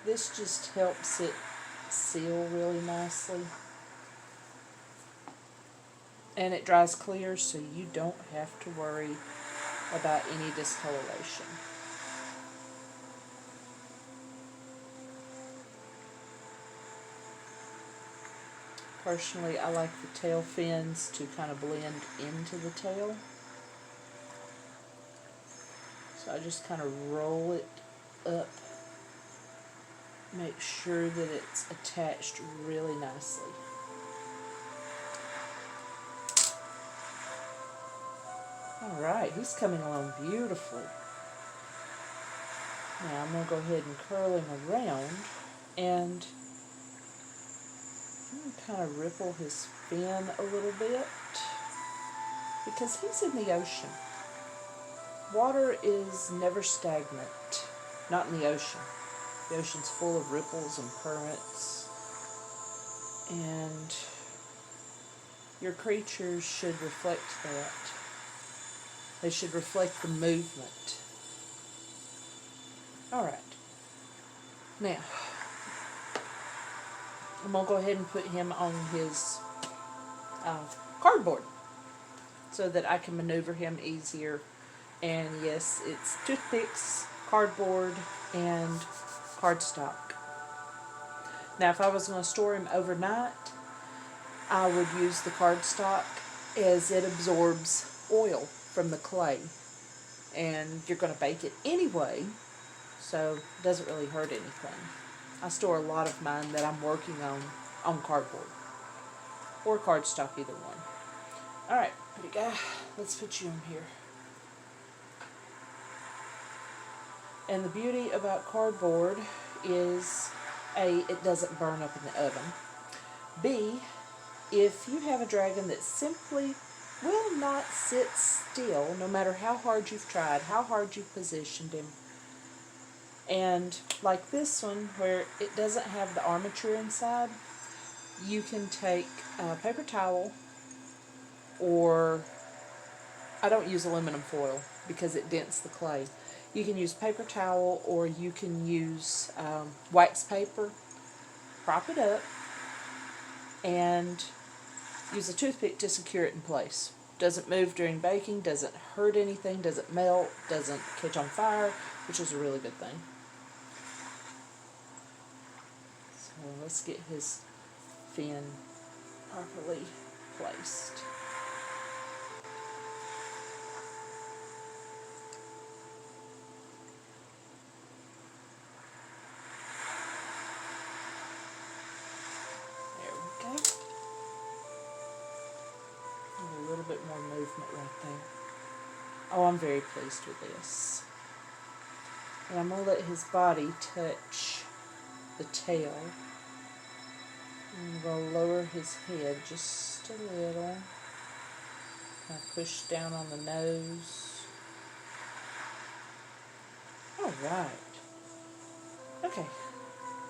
This just helps it seal really nicely. And it dries clear, so you don't have to worry about any discoloration. Personally, I like the tail fins to kind of blend into the tail. So I just kind of roll it up, make sure that it's attached really nicely. Alright, he's coming along beautifully. Now I'm going to go ahead and curl him around, and I'm going to kind of ripple his fin a little bit, because he's in the ocean. Water is never stagnant, not in the ocean. The ocean's full of ripples and currents, and your creatures should reflect that. They should reflect the movement. Alright. Now, I'm going to go ahead and put him on his cardboard so that I can maneuver him easier. And yes, it's toothpicks, cardboard, and cardstock. Now, if I was going to store him overnight, I would use the cardstock as it absorbs oil from the clay, and you're going to bake it anyway, so it doesn't really hurt anything. I store a lot of mine that I'm working on cardboard or cardstock, either one. Alright, pretty guy, let's put you in here. And the beauty about cardboard is A, it doesn't burn up in the oven. B, if you have a dragon that simply will not sit still, no matter how hard you've tried, how hard you've positioned him, and like this one where it doesn't have the armature inside, you can take a paper towel, or I don't use aluminum foil because it dents the clay. You can use paper towel, or you can use wax paper, prop it up, and use a toothpick to secure it in place. Doesn't move during baking, doesn't hurt anything, doesn't melt, doesn't catch on fire, which is a really good thing. So let's get his fin properly placed. There we go. A little bit more movement right there. Oh, I'm very pleased with this. And I'm going to let his body touch the tail. I'm going to lower his head just a little. Kind of push down on the nose. Alright. Okay.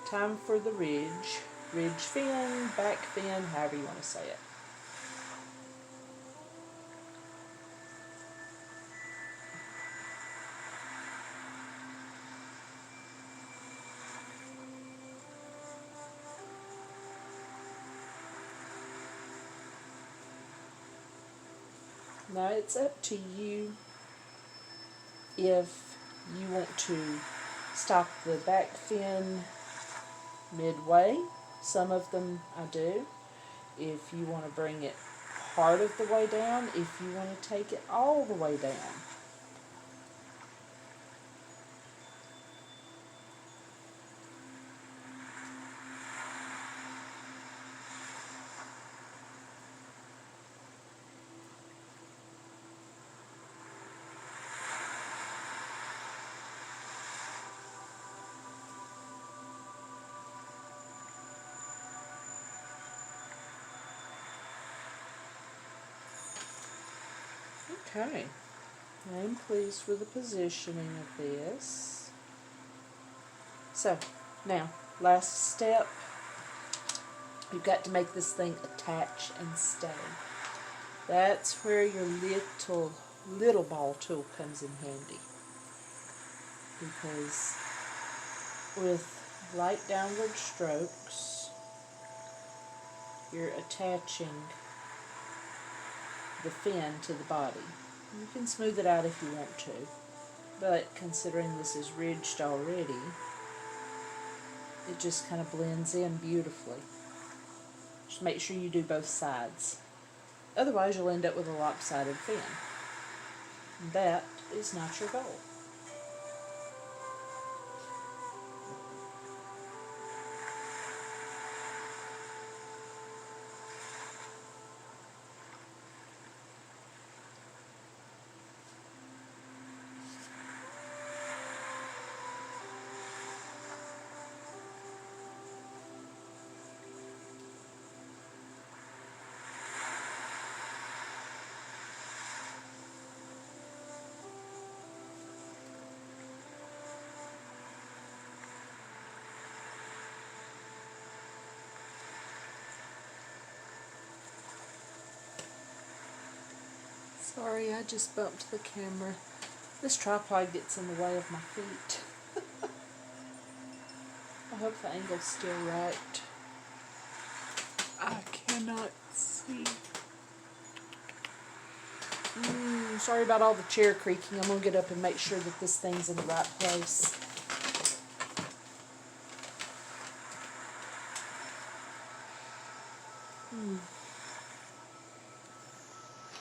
Time for the ridge. Ridge fin, back fin, however you want to say it. Now it's up to you if you want to stop the back fin midway. Some of them I do. If you want to bring it part of the way down, if you want to take it all the way down. Okay, I'm pleased with the positioning of this. So, now, last step, you've got to make this thing attach and stay. That's where your little ball tool comes in handy. Because with light downward strokes, you're attaching the fin to the body. You can smooth it out if you want to, but considering this is ridged already, it just kind of blends in beautifully. Just make sure you do both sides. Otherwise you'll end up with a lopsided fin. And that is not your goal. Sorry, I just bumped the camera. This tripod gets in the way of my feet. I hope the angle's still right. I cannot see. Sorry about all the chair creaking. I'm going to get up and make sure that this thing's in the right place.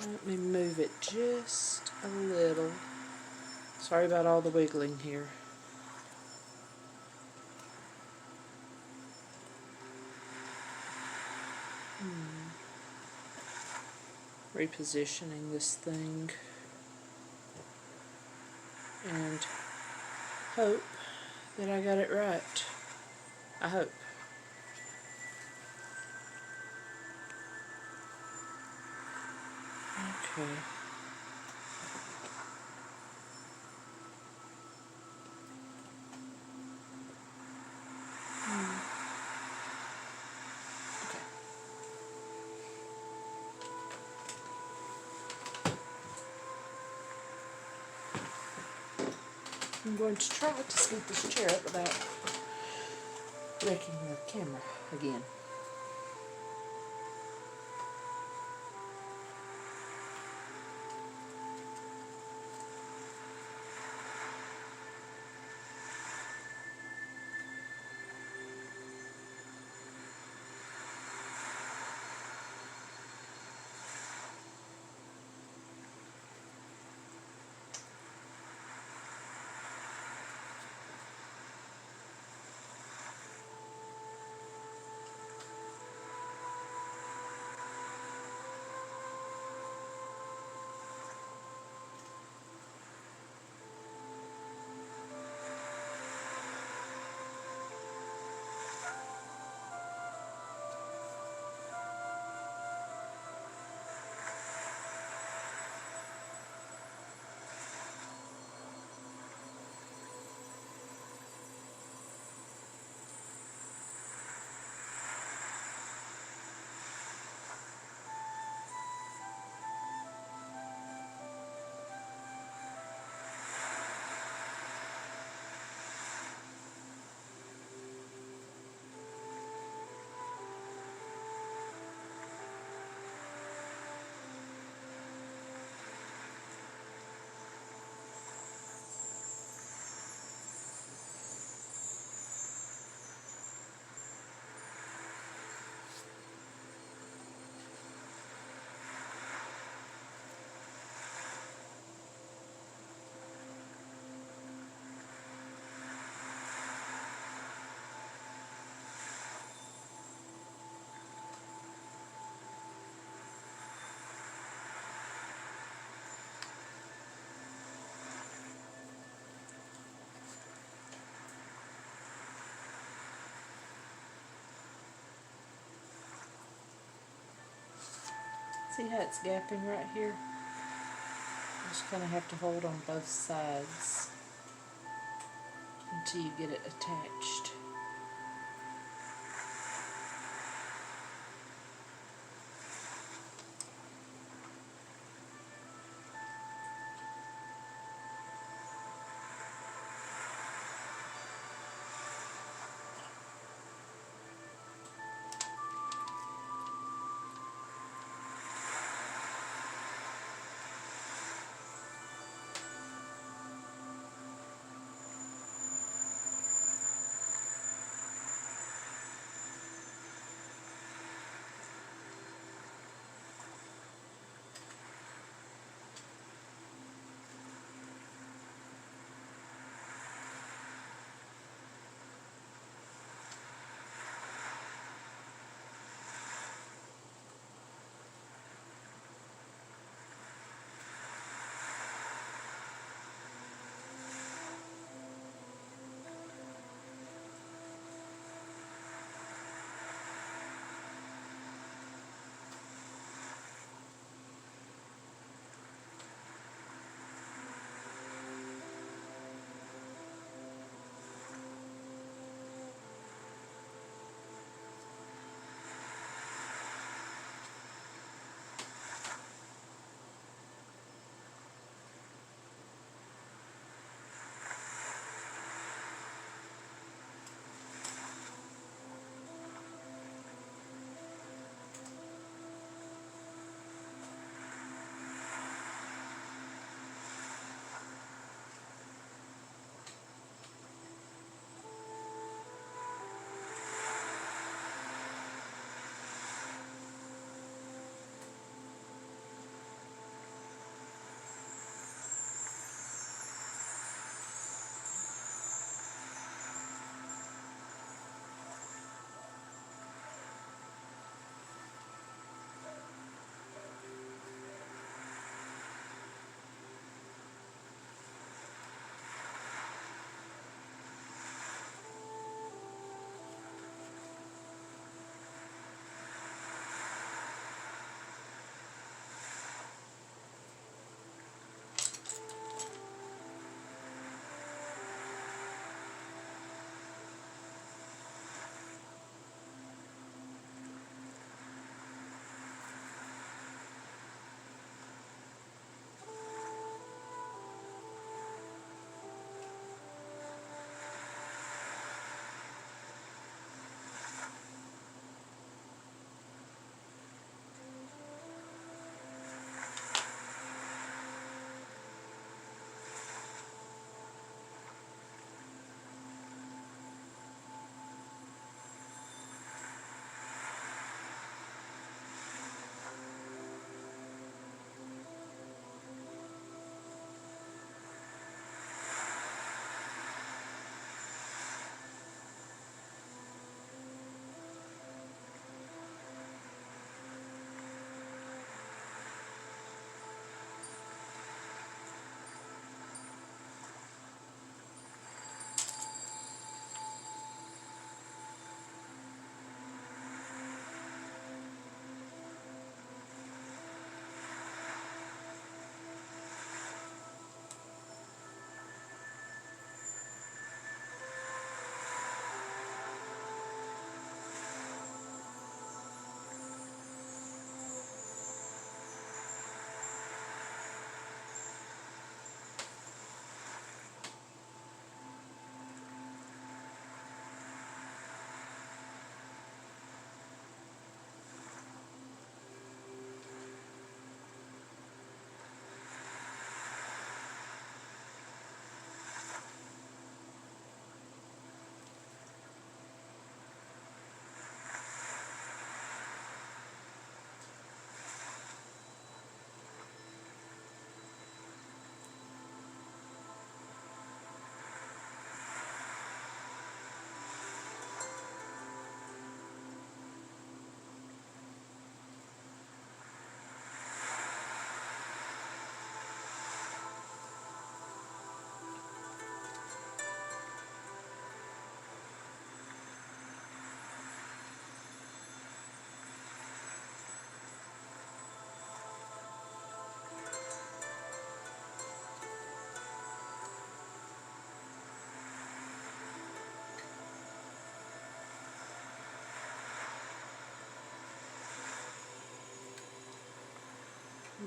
Let me move it just a little. Sorry about all the wiggling here. Repositioning this thing. And hope that I got it right. I hope. Okay. Okay. I'm going to try to scoot this chair up without wrecking the camera again. See how it's gapping right here? You just kind of have to hold on both sides until you get it attached.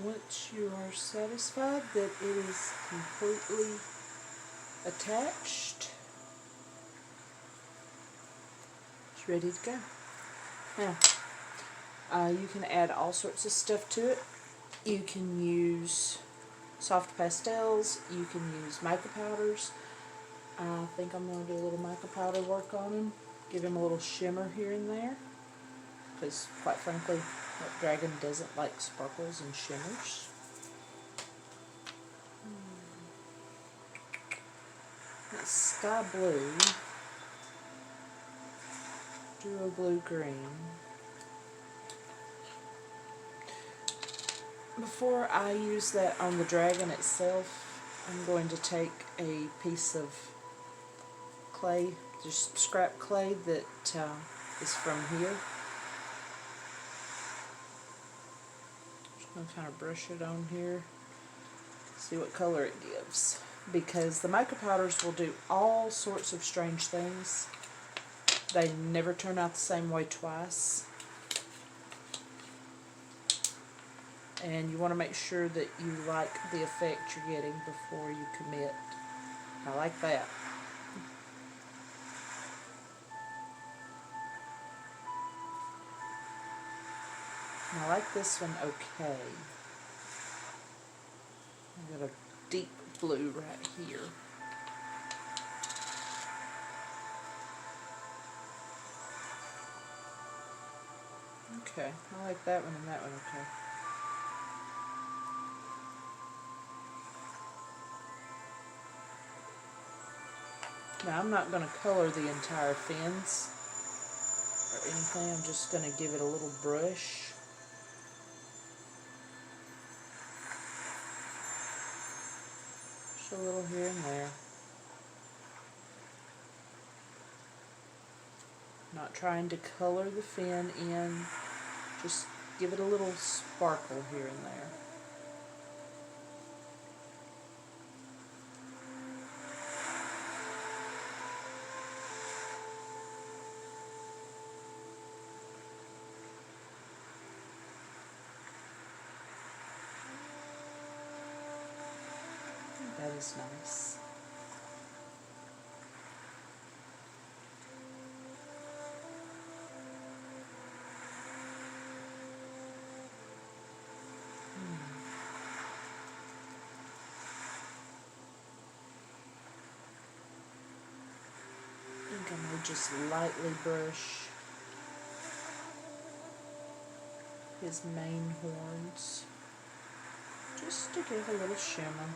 Once you are satisfied that it is completely attached, it's ready to go. Now, you can add all sorts of stuff to it. You can use soft pastels, you can use mica powders. I think I'm going to do a little mica powder work on him, give him a little shimmer here and there, because quite frankly, that dragon doesn't like sparkles and shimmers. That's sky blue, duo blue green. Before I use that on the dragon itself, I'm going to take a piece of clay, just scrap clay that is from here. Just going to kind of brush it on here, see what color it gives. Because the mica powders will do all sorts of strange things. They never turn out the same way twice. And you want to make sure that you like the effect you're getting before you commit. I like that. And I like this one okay. I've got a deep blue right here. Okay, I like that one and that one okay. Now I'm not going to color the entire fins or anything, I'm just going to give it a little brush. Just a little here and there. Not trying to color the fin in, just give it a little sparkle here and there. That is nice. I think I may just lightly brush his main horns, just to give a little shimmer.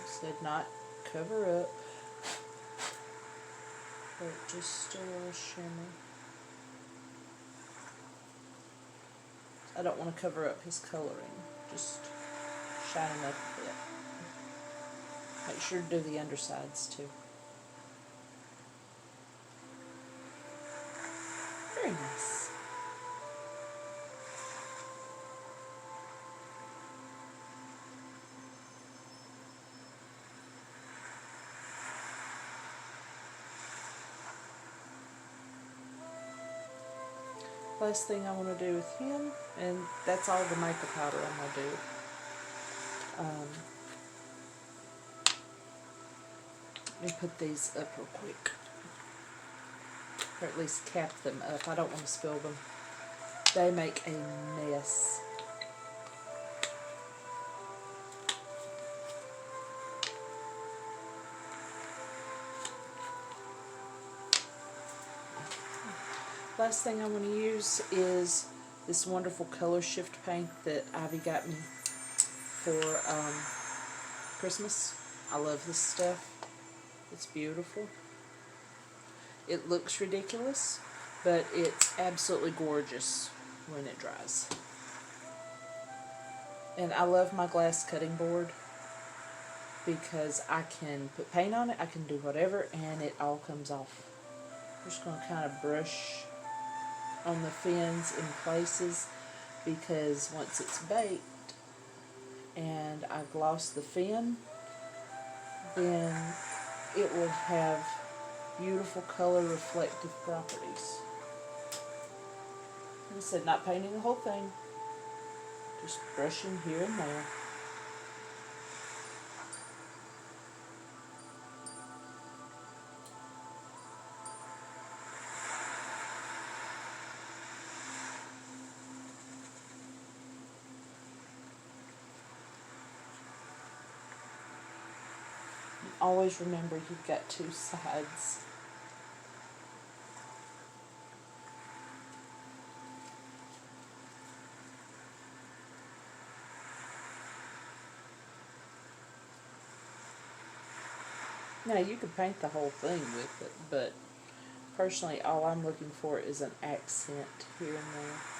I said not cover up, but just a little shimmer. I don't want to cover up his coloring, just shine him up a bit. Make sure to do the undersides too. Very nice. Last thing I want to do with him, and that's all the mica powder I'm going to do. Let me put these up real quick, or at least cap them up. I don't want to spill them. They make a mess. Last thing I want to use is this wonderful color shift paint that Ivy got me for Christmas. I love this stuff. It's beautiful. It looks ridiculous, but it's absolutely gorgeous when it dries. And I love my glass cutting board because I can put paint on it, I can do whatever, and it all comes off. I'm just going to kind of brush on the fins in places, because once it's baked and I gloss the fin, then it will have beautiful color reflective properties. Like I said, not painting the whole thing, Just brushing here and there. Always remember you've got two sides. Now you could paint the whole thing with it, but personally all I'm looking for is an accent here and there.